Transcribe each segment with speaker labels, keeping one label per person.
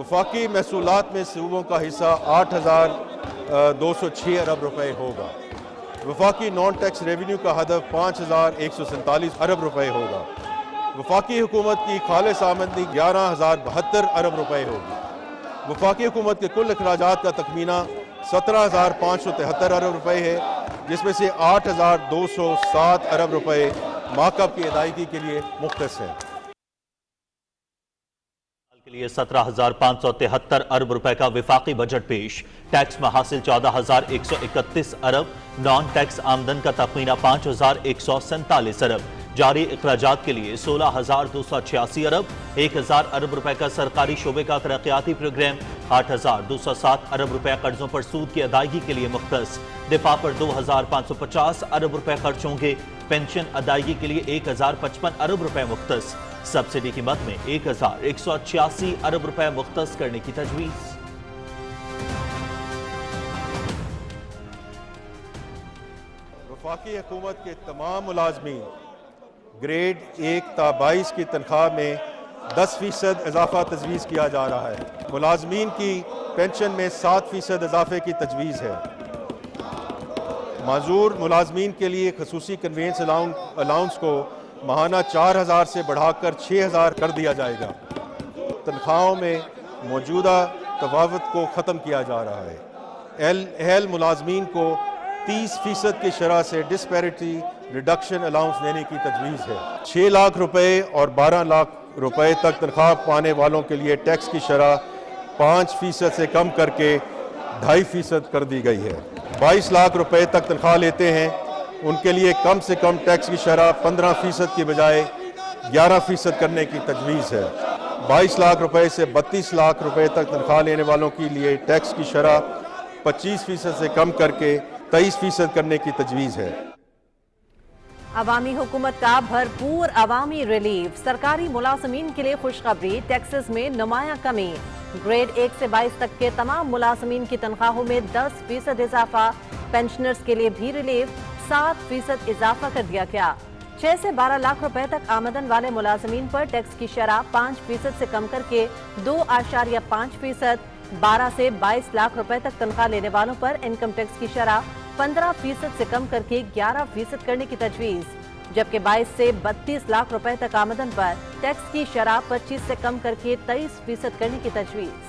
Speaker 1: वफाकी महसूलात में सूबों का हिस्सा 8,206 अरब रुपए होगा। वफाकी नॉन टैक्स रेवेन्यू का हदफ 5,147 अरब रुपए होगा। वफाकी हुकूमत की खालिस आमदनी 11,072 अरब रुपए होगी। वफाकी हुकूमत के कुल अखराजात का तखमीना 17,573 अरब रुपए है, जिसमें से 8,207 अरब रुपए माकब की अदायगी के लिए मुख्तस है।
Speaker 2: के लिए 17,573 अरब रुपए का विफाकी बजट पेश। टैक्स में हासिल 14,131 अरब, नॉन टैक्स आमदन का तखमीना 5,147 अरब, जारी इखराजात के लिए 16,286 अरब, 1,000 अरब रुपए का सरकारी शोबे का तरक्याती प्रोग्राम, 8,207 अरब रुपए कर्जों पर सूद की अदायगी के लिए मुख्तस। दिफा पर 2,550 अरब रुपए खर्च होंगे। पेंशन अदायगी के लिए 1,055 अरब रुपए मुख्तस। सब्सिडी की मद में 1,186 अरब रुपए मुख्तस करने की तजवीज।
Speaker 1: वफाकी हुकूमत के तमाम मुलाजमीन ग्रेड 1 ता 22 की तनख्वाह में 10% इजाफा तजवीज़ किया जा रहा है। मुलाजमीन की पेंशन में 7% इजाफे की तजवीज़ है। माजूर मुलाजमीन के लिए खसूसी कन्वेंस अलाउंस को माहाना 4,000 से बढ़ाकर 6,000 कर दिया जाएगा। तनख्वाहों में मौजूदा तफावत को ख़त्म किया जा रहा है। एहल मुलाजमीन को 30% की शरह से डिस्पैरिटी रिडक्शन अलाउंस देने की तजवीज़ है। 6 लाख रुपए और 12 लाख रुपए तक तनख्वाह पाने वालों के लिए टैक्स की शरह 5% से कम करके 2.5% कर दी गई है। 22 लाख रुपए तक तनख्वाह लेते हैं उनके लिए कम से कम टैक्स की शरह 15% की बजाय 11% करने की तजवीज़ है। 22 लाख रुपए से 32 लाख रुपए तक तनख्वाह लेने वालों के लिए टैक्स की शरह 25% से कम करके 23% करने की तजवीज़ है।
Speaker 3: अवामी हुकूमत का भरपूर अवामी रिलीफ। सरकारी मुलाजमीन के लिए खुशखबरी, टैक्सेस में नुमाया कमी। ग्रेड 1 से 22 तक के तमाम मुलाजमीन की तनख्वाहों में 10% इजाफा। पेंशनर्स के लिए भी रिलीफ, 7% इजाफा कर दिया गया। 6 से 12 लाख रुपए तक आमदन वाले मुलाजमीन पर टैक्स की शरह 5% से कम करके 2.5%। 12 से 22 लाख रुपए तक तनख्वाह लेने वालों पर इनकम टैक्स की शरह 15% से कम करके 11% करने की तजवीज़, जबकि 22 से 32 लाख रुपए तक आमदन पर टैक्स की शरह 25 से कम करके 23% करने की तजवीज़।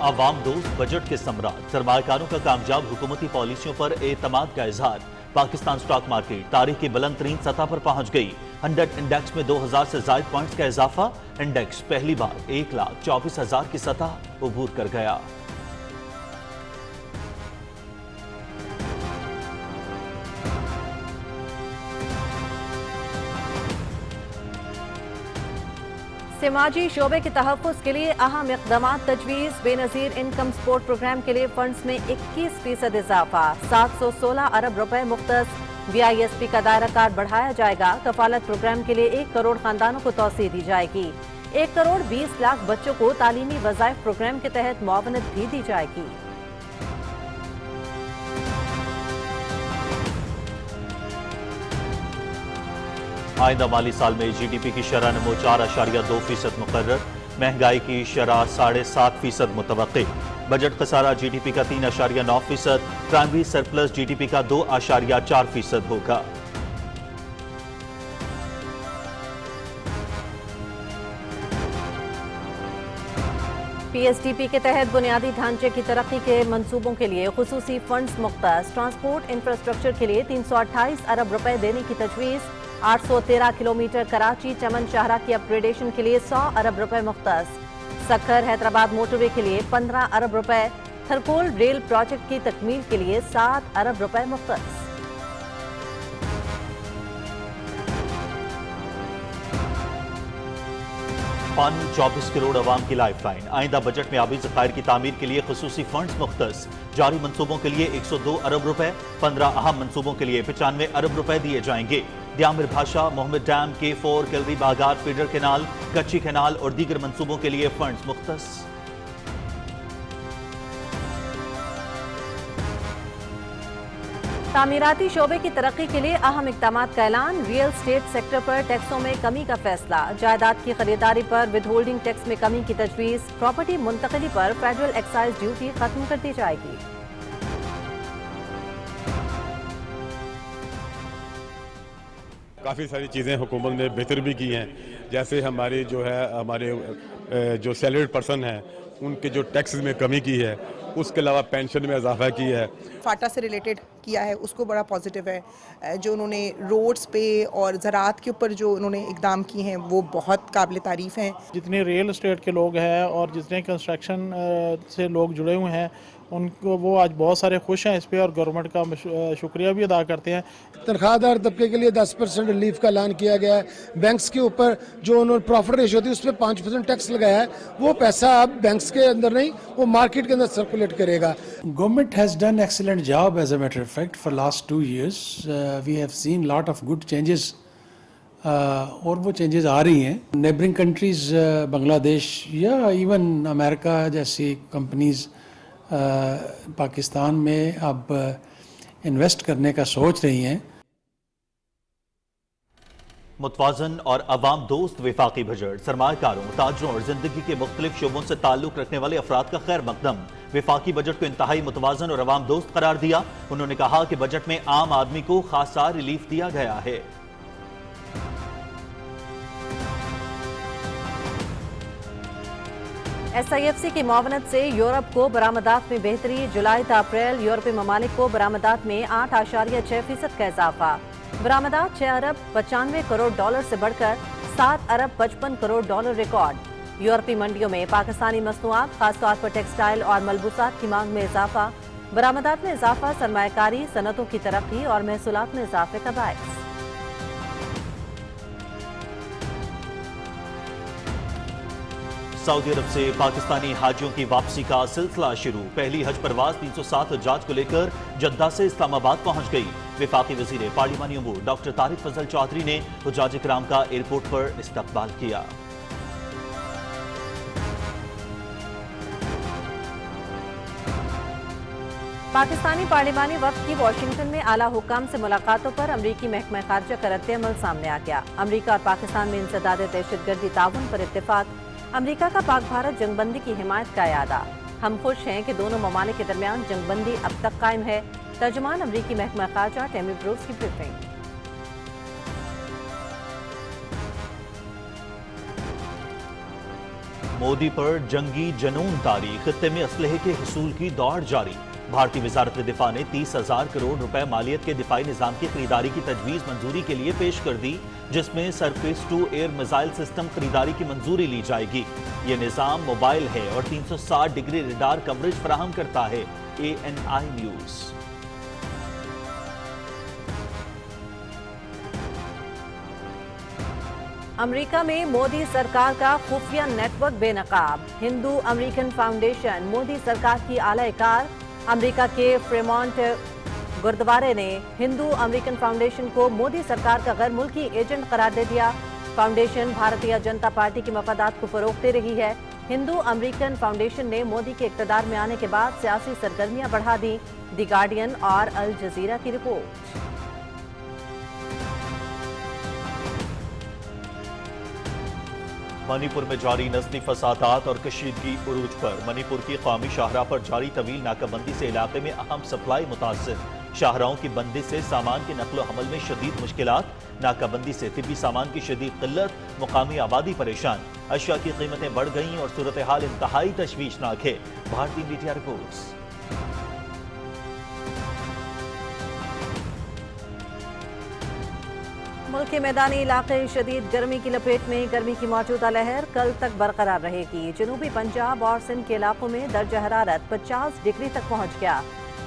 Speaker 2: आवाम दोस्त बजट के सम्राट, सरमायाकारों का कामयाब हुकूमती पॉलिसियों पर एतमाद का इजहार। पाकिस्तान स्टॉक मार्केट तारीख की बुलंद तरीन सतह पर पहुंच गई। 100 इंडेक्स में 2,000 से ज्यादा पॉइंट्स का इजाफा। इंडेक्स पहली बार 1,24,000 की सतह उबूर कर गया।
Speaker 3: समाजी शोबे के तहफ़्फ़ुज़ के लिए अहम इक़दामात तजवीज़। बेनज़ीर इनकम सपोर्ट प्रोग्राम के लिए फंड्स में 21% इजाफा। 716 अरब रुपए मुख्तस। VISP का दायरा कार बढ़ाया जाएगा। कफालत प्रोग्राम के लिए 1 करोड़ खानदानों को तौसीह दी जाएगी। 1 करोड़ 20 लाख बच्चों को तालीमी वज़ाइफ प्रोग्राम के तहत मुआवनत भी दी जाएगी।
Speaker 2: आइंदा माली साल में GDP की शरह नमो 4.2% मुकर्रर। महंगाई की शरह 7.5% मुतवक्की। बजट खसारा GDP का 3.9%। प्राइमरी सरप्लस GDP का 2.4% होगा।
Speaker 3: PSDP के तहत बुनियादी ढांचे की तरक्की के मंसूबों के लिए खुसूसी फंड्स मुख्तस। ट्रांसपोर्ट इंफ्रास्ट्रक्चर के लिए 328 अरब रुपए देने की तजवीज़। 813 किलोमीटर कराची चमन शाहरा की अपग्रेडेशन के लिए 100 अरब रुपए मुख्तस। सक्खर हैदराबाद मोटरवे के लिए 15 अरब रुपए। थरकोल रेल प्रोजेक्ट की तकमील के लिए 7 अरब रुपए मुख्तस।
Speaker 2: पानी 24 करोड़ अवाम की लाइफ लाइन। आइंदा बजट में आबी ज़खायर की तामीर के लिए खुसूसी फंड्स मुख्तस। जारी मंसूबों के लिए 102 अरब रुपए। 15 अहम मंसूबों के लिए 95 अरब रुपए दिए जाएंगे। दियामिर भाषा, मोहम्मद डैम, K4, किलरी बागार फीडर कैनाल, कच्ची कैनाल और दीगर मंसूबों के लिए फंड्स मुख्तस।
Speaker 3: तामीराती शोबे की तरक्की के लिए अहम इक़दामात का ऐलान। रियल स्टेट सेक्टर पर टैक्सों में कमी का फैसला। जायदाद की खरीदारी पर विदहोल्डिंग टैक्स में कमी की तजवीज़। प्रॉपर्टी मुंतकिली पर फेडरल एक्साइज ड्यूटी खत्म कर दी जाएगी।
Speaker 4: काफ़ी सारी चीज़ें हुकूमत ने बेहतर भी की हैं, जैसे हमारे जो सैलरीड पर्सन हैं उनके जो टैक्स में कमी की है, उसके अलावा पेंशन में इजाफा किया है।
Speaker 5: फाटा से रिलेटेड किया है, उसको बड़ा पॉजिटिव है। जो उन्होंने रोड्स पे और ज़राअत के ऊपर जो उन्होंने इकदाम किए हैं वो बहुत काबिल तारीफ़ हैं।
Speaker 6: जितने रियल एस्टेट के लोग हैं और जितने कंस्ट्रक्शन से लोग जुड़े हुए हैं उनको वो आज बहुत सारे खुश हैं इस पे, और गवर्नमेंट का शुक्रिया भी अदा करते हैं।
Speaker 7: तनख्वाहदार तबके के लिए 10% रिलीफ का ऐलान किया गया है। बैंक्स के ऊपर जो उन्होंने प्रॉफिट रेशियो थी उस पर 5% टैक्स लगाया है, वो पैसा अब बैंक्स के अंदर नहीं, वो मार्केट के अंदर सर्कुलेट करेगा।
Speaker 8: Government has done excellent job, as a matter of fact, for last 2 years. We have seen lot of good changes, और वो changes आ रही हैं। Neighboring countries, बांग्लादेश या even अमेरिका जैसी कंपनीज पाकिस्तान में अब इन्वेस्ट करने का सोच रही हैं।
Speaker 2: मुतवाज़न और अवाम दोस्त वफाकी बजट सरमाकारों, ताजरों और जिंदगी के मुख्तलिफ शोबों से ताल्लुक रखने वाले अफराद का खैर मकदम। वफाकी बजट को इंतहाई मुतवाज़न और अवाम दोस्त करार दिया। उन्होंने कहा कि बजट में आम आदमी को खासा रिलीफ दिया गया है।
Speaker 3: SIFC की मुआवनत से यूरोप को बरामदात में बेहतरी। जुलाई से अप्रैल यूरोपीय ममालिक को बरामदात में 8.6% का इजाफा। बरामदात 6 अरब 95 करोड़ डॉलर से बढ़कर 7 अरब 55 करोड़ डॉलर रिकॉर्ड। यूरोपीय मंडियों में पाकिस्तानी मसनूआत खासतौर पर टेक्सटाइल और मलबूसात की मांग में इजाफा। बरामदात में इजाफा सरमायाकारी, सनतों की तरक्की और महसूलात में इजाफे का बायस।
Speaker 2: सऊदी अरब से पाकिस्तानी हाजियों की वापसी का सिलसिला शुरू। पहली हज परवाज 307 हज्जाज को लेकर जद्दा से इस्लामाबाद पहुंच गई। वफाकी वजीर पार्लिमानी उमूर डॉक्टर तारिक फजल चौधरी ने हुज्जाज इकराम का एयरपोर्ट पर इस्तकबाल किया।
Speaker 3: पाकिस्तानी पार्लिमानी वफ्द की वाशिंगटन में आला हुकाम से मुलाकातों पर अमरीकी महकमा खारजा का रद्द-ए-अमल सामने आ गया। अमरीका और पाकिस्तान में इंसदाद दहशतगर्दी ताउन पर इत्तेफाक। अमरीका का पाक भारत जंगबंदी की हिमायत का इरादा। हम खुश हैं कि दोनों ममालिक के दरमियान जंगबंदी अब तक कायम है। तर्जुमान अमरीकी महकमा खारजा टेमी ब्रूक्स की ब्रीफिंग।
Speaker 2: मोदी पर जंगी जनून तारी। खित्ते में असलहे के हुसूल की दौड़ जारी। भारतीय वजारत दिफा ने 30,000 करोड़ रुपए मालियत के दिफाई निजाम की खरीदारी की तजवीज़ मंजूरी के लिए पेश कर दी, जिसमें surface to air missile system खरीदारी की मंजूरी ली जाएगी। ये निजाम मोबाइल है और 360 डिग्री रडार कवरेज फराहम करता है। ANI news.
Speaker 3: अमेरिका में मोदी सरकार का खुफिया नेटवर्क बेनकाब। हिंदू अमेरिकन फाउंडेशन मोदी सरकार की आला-ए-कार। अमेरिका के फ्रेमॉन्ट गुरुद्वारे ने हिंदू अमेरिकन फाउंडेशन को मोदी सरकार का गैर मुल्की एजेंट करार दे दिया। फाउंडेशन भारतीय जनता पार्टी के मफादात को फरोग दे रही है। हिंदू अमेरिकन फाउंडेशन ने मोदी के इक़्तिदार में आने के बाद सियासी सरगर्मियां बढ़ा दी। दी गार्डियन और अल जजीरा की रिपोर्ट।
Speaker 2: मणिपुर में जारी नस्ली फसादात और कशीदगी उरूज पर। मणिपुर की कौमी शाहराह पर जारी तवील नाकाबंदी से इलाके में अहम सप्लाई मुतासिर। शाहराहों की बंदी से सामान के नकलो हमल में शदीद मुश्किलात। नाकाबंदी से तिब्बी सामान की शदीद किल्लत। मुकामी आबादी परेशान। अशिया की कीमतें बढ़ गईं और सूरत हाल इंतहाई तशवीशनाक है। भारतीय मीडिया रिपोर्ट्स।
Speaker 3: मुल्क के मैदानी इलाके शदीद गर्मी की लपेट में। गर्मी की मौजूदा लहर कल तक बरकरार रहेगी। जनूबी पंजाब और सिंध के इलाकों में दर्जा हरारत 50 डिग्री तक पहुंच गया।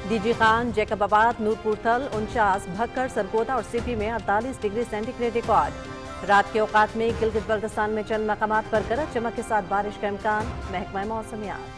Speaker 3: डीजी खान, जैकबाबाद, नूरपुर थल 49, भक्कर, सरगोदा और सीपी में 48 डिग्री सेंटीग्रेड रिकॉर्ड। रात के औकात में गिलगित बल्तिस्तान में चंद मकामात पर गरज चमक के साथ बारिश का इम्कान। महकमा मौसमियात।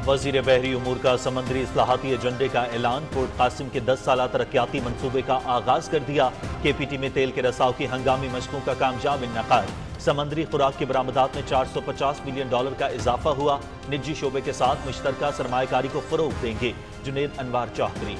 Speaker 2: वजीर बहरी उमूर का समंदरी इस्लाहाती एजेंडे का ऐलान। पोर्ट कासिम के 10 साला तरक्याती मंसूबे का आगाज कर दिया। KPT में तेल के रसाव की हंगामी मशकों का कामयाब इन्नकाद। سمندری خوراک کی برآمدات میں $450 ملین کا اضافہ ہوا، نجی شعبے کے ساتھ مشترکہ سرمایہ کاری کو فروغ دیں گے، جنید انوار چوہدری۔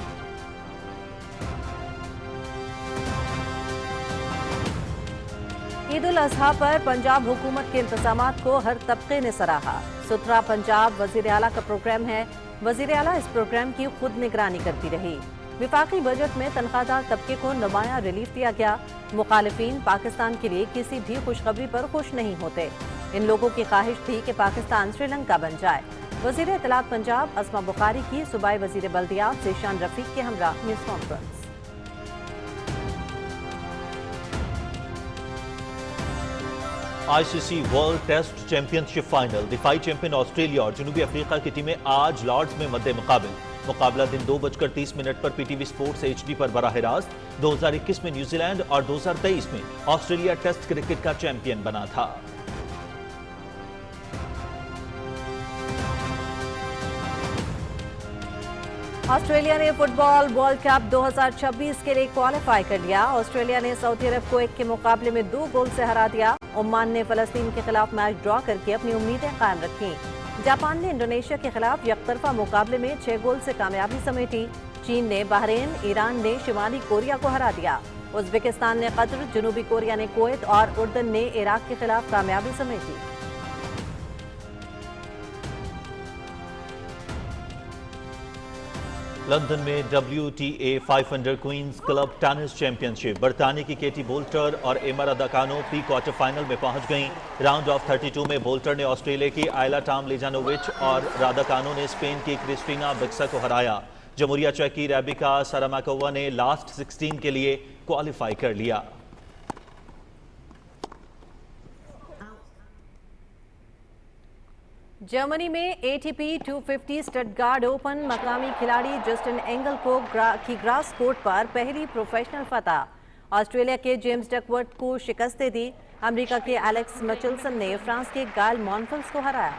Speaker 3: عید الاضحیٰ پر پنجاب حکومت کے انتظامات کو ہر طبقے نے سراہا۔ ستھرا پنجاب وزیر اعلیٰ کا پروگرام ہے، وزیر اعلیٰ اس پروگرام کی خود نگرانی کرتی رہی۔ وفاقی بجٹ میں تنخواہ دار طبقے کو نمایاں ریلیف دیا گیا۔ مخالفین پاکستان کے لیے کسی بھی خوشخبری پر خوش نہیں ہوتے۔ ان لوگوں کی خواہش تھی کہ پاکستان سری لنکا بن جائے۔ وزیر اطلاعات پنجاب اسما بخاری کی صوبائی وزیر بلدیات ذیشان رفیق کے ہمراہ نیوز کانفرنس۔
Speaker 2: آئی سی سی ورلڈ ٹیسٹ چیمپئن شپ فائنل، دفاعی چیمپئن آسٹریلیا اور جنوبی افریقہ کی ٹیمیں آج لارڈز میں مد مقابل۔ مقابلہ دن 2:30 پر P T V sports HD پر براہ راست۔ 2021 میں نیوزی لینڈ اور 2023 میں آسٹریلیا ٹیسٹ کرکٹ کا چیمپئن بنا تھا۔
Speaker 3: آسٹریلیا نے فٹ بال ورلڈ کپ 2026 کے لیے کوالیفائی کر لیا۔ آسٹریلیا نے سعودی عرب کو 1 کے مقابلے میں 2 گول سے ہرا دیا۔ عمان نے فلسطین کے خلاف میچ ڈرا کر کے اپنی امیدیں قائم رکھیں۔ جاپان نے انڈونیشیا کے خلاف یک طرفہ مقابلے میں 6 گول سے کامیابی سمیٹی۔ چین نے بحرین، ایران نے شمالی کوریا کو ہرا دیا۔ ازبکستان نے قطر، جنوبی کوریا نے کویت اور اردن نے عراق کے خلاف کامیابی سمیٹی۔
Speaker 2: لندن میں WTA 500 Queen's club tennis championship, برطانیہ کی کیٹی بولٹر اور ایما راداکانو پری کوارٹر فائنل میں پہنچ گئیں۔ راؤنڈ آف 32 میں بولٹر نے آسٹریلیا کی آئلا ٹاملیجانووچ اور راداکانو نے اسپین کی کرسٹینا بکسا کو ہرایا۔ جمہوریہ چیک کی ریبیکا ساراماکووا نے لاسٹ 16 کے لیے کوالیفائی کر لیا۔
Speaker 3: جرمنی میں ATP 250 اسٹٹگارٹ اوپن، مقامی کھلاڑی جسٹن اینگل کی گراس کورٹ پر پہلی پروفیشنل فتح۔ آسٹریلیا کے جیمز ڈکورتھ کو شکست دے دی۔ امریکہ کے ایلیکس مچلسن نے فرانس کے گائل مونفلس کو ہرایا۔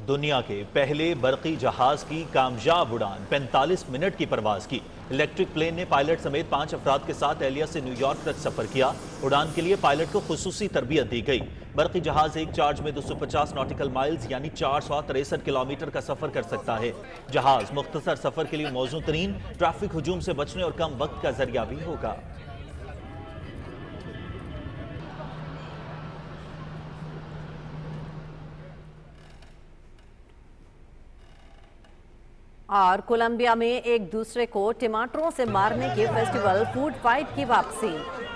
Speaker 2: دنیا کے پہلے برقی جہاز کی کامیاب اڑان 45 منٹ کی پرواز کی۔ الیکٹرک پلین نے پائلٹ سمیت 5 افراد کے ساتھ ایلیا سے نیو یارک تک سفر کیا۔ اڑان کے لیے پائلٹ کو خصوصی تربیت دی گئی۔ برقی جہاز ایک چارج میں 250 ناٹیکل مائلز یعنی 463 کلومیٹر کا سفر کر سکتا ہے۔ جہاز مختصر سفر کے لیے موزوں ترین، ٹریفک ہجوم سے بچنے اور کم وقت کا ذریعہ بھی ہوگا۔
Speaker 3: اور کولمبیا میں ایک دوسرے کو ٹماٹروں سے مارنے کے فیسٹیول فوڈ فائٹ کی واپسی۔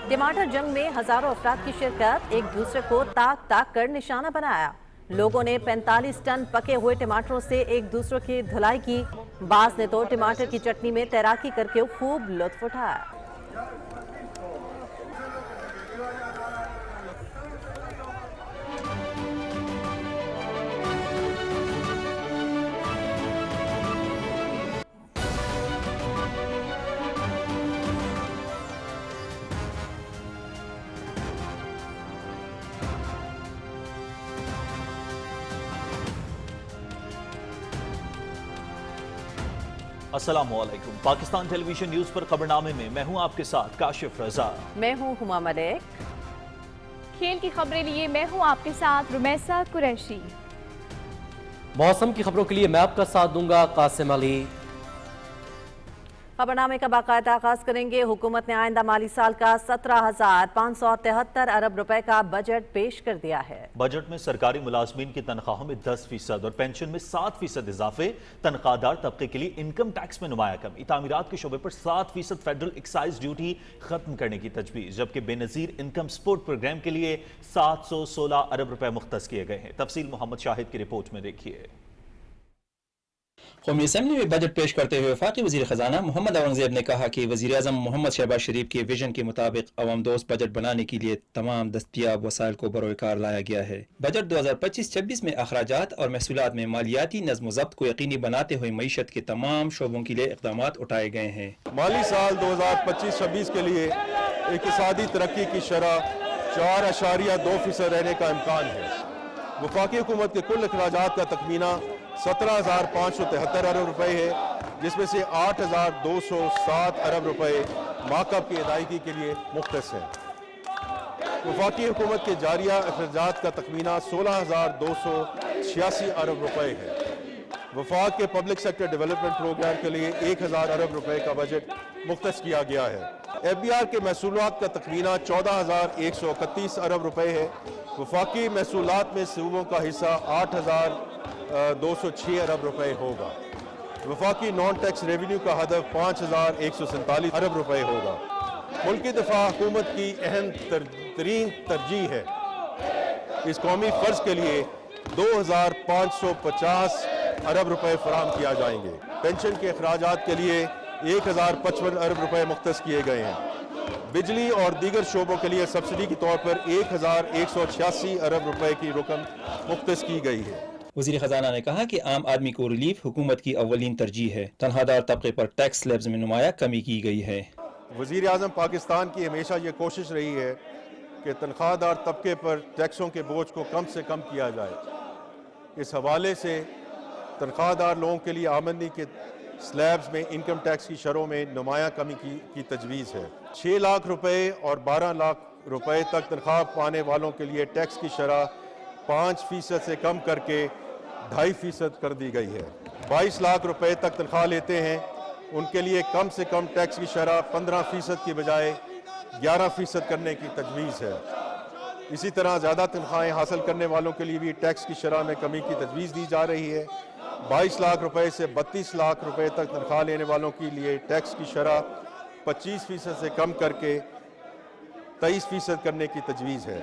Speaker 3: ٹماٹر جنگ میں ہزاروں افراد کی شرکت، ایک دوسرے کو تاک تاک کر نشانہ بنایا۔ لوگوں نے 45 ٹن پکے ہوئے ٹماٹروں سے ایک دوسرے کی دھلائی کی۔ بعض نے تو ٹماٹر کی چٹنی میں تیراکی کر کے خوب لطف اٹھایا۔
Speaker 2: السلام علیکم۔ پاکستان ٹیلی ویژن نیوز پر خبرنامے میں میں ہوں آپ کے ساتھ کاشف رضا۔
Speaker 3: میں ہوں ہما ملک۔
Speaker 9: کھیل کی خبریں لیے میں ہوں آپ کے ساتھ رمیسہ قریشی۔
Speaker 10: موسم کی خبروں کے لیے میں آپ کا ساتھ دوں گا قاسم علی۔
Speaker 3: خبرنامے کا باقاعدہ آغاز کریں گے۔ حکومت نے آئندہ مالی سال کا 17,573 ارب روپے کا بجٹ پیش کر دیا ہے۔
Speaker 2: بجٹ میں سرکاری ملازمین کی تنخواہوں میں 10% اور پینشن میں 7% اضافے، تنخواہ دار طبقے کے لیے انکم ٹیکس میں نمایاں کمی، تعمیرات کے شعبے پر 7% فیڈرل ایکسائز ڈیوٹی ختم کرنے کی تجویز، جبکہ بے نظیر انکم سپورٹ پروگرام کے لیے 716 ارب روپے مختص کیے گئے ہیں۔ تفصیل محمد شاہد کی رپورٹ میں دیکھیے۔
Speaker 11: قومی اسمبلی میں بجٹ پیش کرتے ہوئے وفاقی وزیر خزانہ محمد اورنگزیب نے کہا کہ وزیر اعظم محمد شہباز شریف کے ویژن کے مطابق عوام دوست بجٹ بنانے کے لیے تمام دستیاب وسائل کو بروئے کار لایا گیا ہے۔ بجٹ 2025-26 میں اخراجات اور محصولات میں مالیاتی نظم و ضبط کو یقینی بناتے ہوئے معیشت کے تمام شعبوں کے لیے اقدامات اٹھائے گئے ہیں۔
Speaker 1: مالی سال 2025-26 کے لیے اقتصادی ترقی کی شرح 4.2% رہنے کا امکان ہے۔ وفاقی حکومت کے کل اخراجات کا تخمینہ 17,573 अरब रुपए है, जिसमें से 8,207 अरब रुपए माकब की अदायगी के लिए मुख्तस हैं। वफाकी हुकूमत के जारिया अखराजात का तखमीना 16,286 अरब रुपए है। वफाक के पब्लिक सेक्टर डेवलपमेंट प्रोग्राम के लिए 1,000 अरब रुपए का बजट मुख्तस किया गया है। FBR के महसूलात का तखमीना 14,131 अरब रुपए है। वफाकी महसूलात में सूबों का हिस्सा 8,206 अरब रुपए होगा। वफाकी नॉन टैक्स रेवेन्यू का हदफ 5,147 अरब रुपए होगा। मुल्की दफा हुकूमत की अहम तरीन तरजीह है। इस कौमी फ़र्ज के लिए 2,550 अरब रुपए फराहम किया जाएंगे। पेंशन के अखराजात के लिए 1,055 अरब रुपए मुख्तस किए गए हैं। बिजली और दीगर शोबों के लिए सब्सिडी के तौर पर 1,186 अरब रुपए की रकम मुख्तस की गई है।
Speaker 11: वज़ीर ख़जाना ने कहा कि आम आदमी को रिलीफ हुकूमत की अव्वलीन तरजीह है। तनख्वाहदार तबके पर टैक्स स्लैब्स में नुमाया कमी की गई है।
Speaker 1: वज़ीर आज़म पाकिस्तान की हमेशा ये कोशिश रही है कि तनख्वाहदार तबके पर टैक्सों के बोझ को कम से कम किया जाए। इस हवाले से तनख्वाहदार लोगों के लिए आमदनी के स्लैब्स में इनकम टैक्स की शरों में नुमाया कमी की तजवीज़ है। 6 लाख रुपए और 12 लाख रुपए तक तनख्वाह पाने वालों के लिए टैक्स की शरह 5% से कम करके 2.5% कर दी गई है। 22 लाख रुपए तक तनख्वाह लेते हैं उनके लिए कम से कम टैक्स की शरह 15% की बजाय 11% करने की तजवीज़ है। इसी तरह ज़्यादा तनख्वाहें हासिल करने वालों के लिए भी टैक्स की शरह में कमी की तजवीज़ दी जा रही है। 22 लाख रुपए से 32 लाख रुपए तक तनख्वाह लेने वालों के लिए टैक्स की शरह 25% से कम करके 23% करने की तजवीज़ है।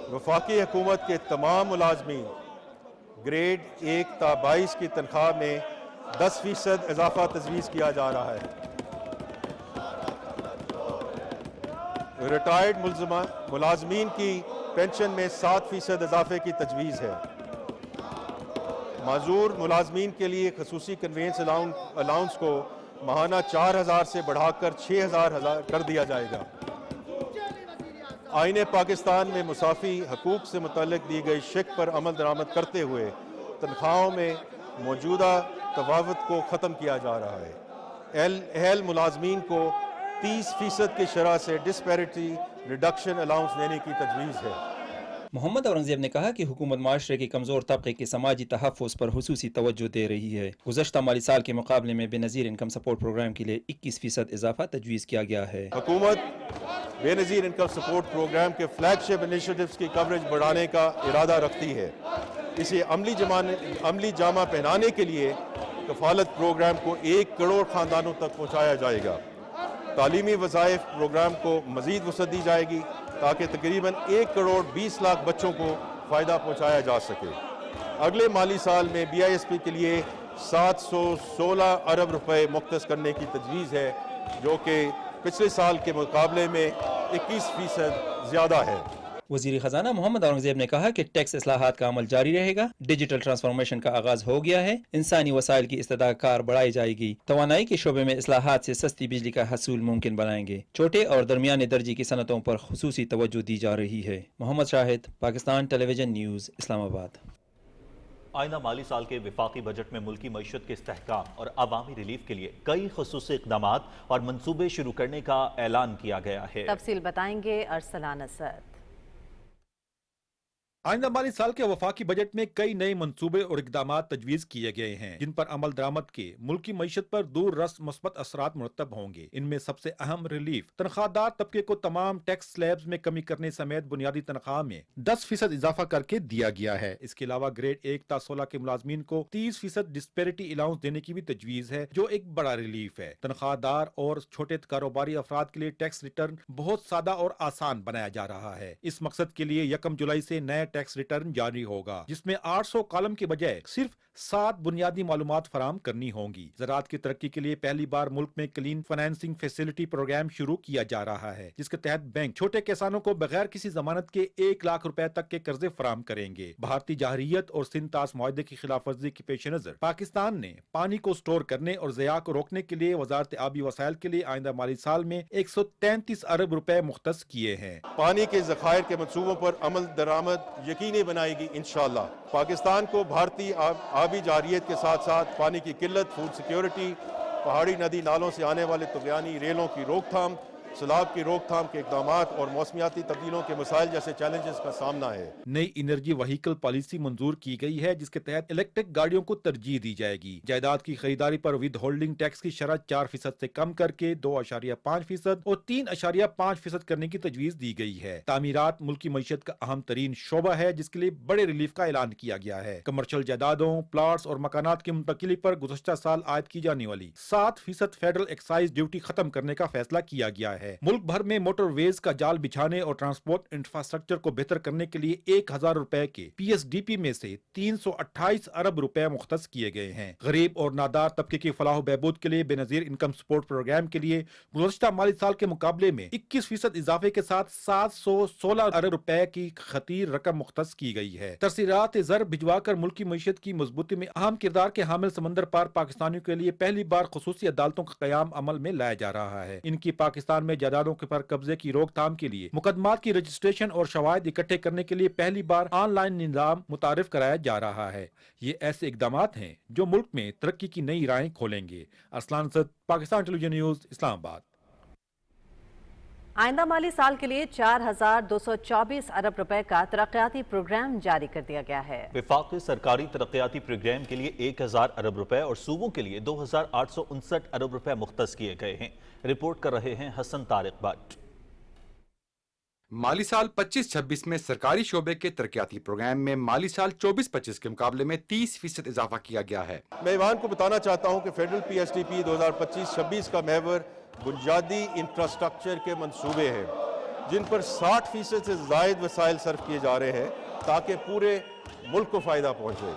Speaker 1: वफाकी हुकूमत के तमाम मुलाजमीन ग्रेड 1 ता 22 की तनख्वाह में 10% इजाफा तजवीज़ किया जा रहा है। रिटायर्ड मुलाजमीन की पेंशन में 7% इजाफे की तजवीज़ है। माजूर मुलाजमीन के लिए खसूसी कन्वेंस अलाउंस को माहाना 4,000 से बढ़ाकर 6,000 कर दिया जाएगा। आईने पाकिस्तान में मुसाफी हकूक़ से मुतल्लिक दी गई शिक पर अमल दरामद करते हुए तनख्वाहों में मौजूदा तफावत को ख़त्म किया जा रहा है। एहल मुलाजमीन को 30% की शरह से डिस्पैरिटी रिडक्शन अलाउंस देने की तजवीज़ है।
Speaker 11: मोहम्मद औरंगज़ेब ने कहा कि हुकूमत माशरे के कमज़ोर तबके के समाजी तहफ़्फ़ुज़ पर हुसूसी तवज्जो दे रही है। गुज़श्ता माली साल के मुकाबले में बेनज़ीर इनकम सपोर्ट प्रोग्राम के लिए 21% इजाफा तजवीज़ किया गया है।
Speaker 1: हुकूमत बेनज़ीर इनकम सपोर्ट प्रोग्राम के फ्लैगशिप इनिशिएटिव्स की कवरेज बढ़ाने का इरादा रखती है। इसे अमली जामा पहनाने के लिए कफालत प्रोग्राम को 1 करोड़ ख़ानदानों तक पहुँचाया जाएगा। तालीमी वज़ाइफ प्रोग्राम को मज़ीद वसअत दी जाएगी ताकि तकरीबन 1 करोड़ 20 लाख बच्चों को फ़ायदा पहुँचाया जा सके। अगले माली साल में BISP के लिए 716 अरब रुपए मुख्तस करने की तजवीज़ है, जो कि पिछले साल के मुकाबले में 21% ज़्यादा है।
Speaker 11: वज़ीर ख़जाना मोहम्मद औरंगज़ेब ने कहा कि टैक्स इस्लाहात का अमल जारी रहेगा। डिजिटल ट्रांसफॉर्मेशन का आगाज हो गया है। इंसानी वसाइल की इस्तेदाद कार बढ़ाई जाएगी। तवानाई के शोबे में इस्लाहात से सस्ती बिजली का हसूल मुमकिन बनाएंगे। छोटे और दरमियाने दर्जे की सनतों पर खुसूसी तवज्जो दी जा रही है। Mohammad Shahid, Pakistan television news, Islamabad.
Speaker 2: आइंदा माली साल के विफाकी बजट में मुल्की मईशत के इस्तेहकाम और अवामी रिलीफ के लिए कई खुसूसी इक़दामात और मनसूबे शुरू करने का ऐलान किया गया है।
Speaker 3: तफसील बताएंगे अरसलान असद।
Speaker 12: आइंदा माली साल के वफाकी बजट में कई नए मंसूबे और इकदामात तजवीज़ किए गए हैं, जिन पर अमल दरामद के मुल्की मईशत पर दूर रस मुस्बत असरात मुरतब होंगे। इनमें सबसे अहम रिलीफ तनख्वाहदार तबके को तमाम टैक्स स्लैब्स में कमी करने समेत बुनियादी तनख्वाह में 10% इजाफा करके दिया गया है। इसके अलावा ग्रेड 1 ता 16 के मुलाजमीन को 30% डिस्पैरिटी अलाउंस देने की भी तजवीज़ है, जो एक बड़ा रिलीफ है। तनख्वाहदार और छोटे कारोबारी अफराद के लिए टैक्स रिटर्न बहुत सादा और आसान बनाया जा रहा है। इस मकसद के लिए 1 जुलाई से नया टैक्स रिटर्न जारी होगा, जिसमें 800 कॉलम के बजाय सिर्फ 7 बुनियादी मालूमात फराम करनी होंगी। ज़राअत की तरक्की के लिए पहली बार मुल्क में क्लीन फाइनेंसिंग फैसिलिटी प्रोग्राम शुरू किया जा रहा है, जिसके तहत बैंक छोटे किसानों को बगैर किसी जमानत के 1 लाख रुपए तक के कर्जे फराम करेंगे। भारतीय जाहरियत और सिंतास मुआहदे की खिलाफ वर्जी के पेश नजर पाकिस्तान ने पानी को स्टोर करने और ज़या को रोकने के लिए वजारत आबी वसाइल के लिए आइंदा माली साल में 133 अरब रुपए मुख्तस किए हैं।
Speaker 1: पानी के ज़खायर के मंसूबों पर अमल दरामद यकीनी बनाएगी इंशाअल्लाह। पाकिस्तान को भारतीय आबी जारियत के साथ साथ पानी की किल्लत, फूड सिक्योरिटी, पहाड़ी नदी नालों से आने वाले तुग़यानी रेलों की रोकथाम, सैलाब की रोकथाम के इक़दामात और मौसमियाती तब्दीलों के मसाइल जैसे चैलेंजेस का सामना है।
Speaker 12: नई एनर्जी व्हीकल पॉलिसी मंजूर की गई है, जिसके तहत इलेक्ट्रिक गाड़ियों को तरजीह दी जाएगी। जायदाद की खरीदारी पर विद होल्डिंग टैक्स की शरह 4% से कम करके 2.5% और 3.5% करने की तजवीज दी गई है। तामीरात मुल्की मईशत का अहम तरीन शोबा है, जिसके लिए बड़े रिलीफ का ऐलान किया गया है। कमर्शियल जायदादों, प्लाट्स और मकानात की मुंतकिली पर गुज़श्ता साल आयद की जाने वाली 7% फेडरल एक्साइज ड्यूटी खत्म करने का फैसला किया गया है। मुल्क भर में मोटरवेज का जाल बिछाने और ट्रांसपोर्ट इंफ्रास्ट्रक्चर को बेहतर करने के लिए 1000 रुपए के PSDP में से 328 अरब रुपए मुख्तस किए गए हैं। गरीब और नादार तबके की फलाह बहबूद के लिए बेनजीर इनकम सपोर्ट प्रोग्राम के लिए गुज़श्ता माली साल के मुकाबले में 21% इजाफे के साथ 716 अरब रुपए की खतीर रकम मुख्तस की गई है। तरसीरात ज़र भिजवा कर मुल्क की मईशत की मजबूती में अहम किरदार के हामिल समंदर पार पाकिस्तानियों के लिए पहली बार खुसूसी अदालतों का क़याम अमल में लाया जा रहा है। इनकी पाकिस्तान में जायदादों के पर कब्जे की रोकथाम के लिए मुकदमात की रजिस्ट्रेशन और शवाहिद इकट्ठे करने के लिए पहली बार ऑनलाइन निज़ाम मुतारिफ कराया जा रहा है। ये ऐसे इकदामात हैं जो मुल्क में तरक्की की नई राहें खोलेंगे। अरसलान सद, पाकिस्तान टेलीविजन न्यूज़, इस्लामाबाद।
Speaker 3: आइंदा माली साल के लिए 4224 अरब रुपए का तरक्याती प्रोग्राम जारी कर दिया गया है।
Speaker 2: वफाकी सरकारी तरक्याती प्रोग्राम के लिए 1000 अरब रुपए और सूबों के लिए 2859 अरब रुपए मुख्तस किए गए हैं। रिपोर्ट कर रहे हैं हसन तारिक भट्ट।
Speaker 13: माली साल 25-26 में सरकारी शोबे के तरक्याती प्रोग्राम में माली साल 24-25 के मुकाबले में 30% इजाफा किया गया है।
Speaker 1: मैं ईवान को बताना चाहता हूं कि फेडरल PSDP 2025-26 का महवर बुनियादी इंफ्रास्ट्रक्चर के मंसूबे हैं, जिन पर 60% से ज़ायद वसाइल सर्फ किए जा रहे हैं ताकि पूरे मुल्क को फ़ायदा पहुँचे,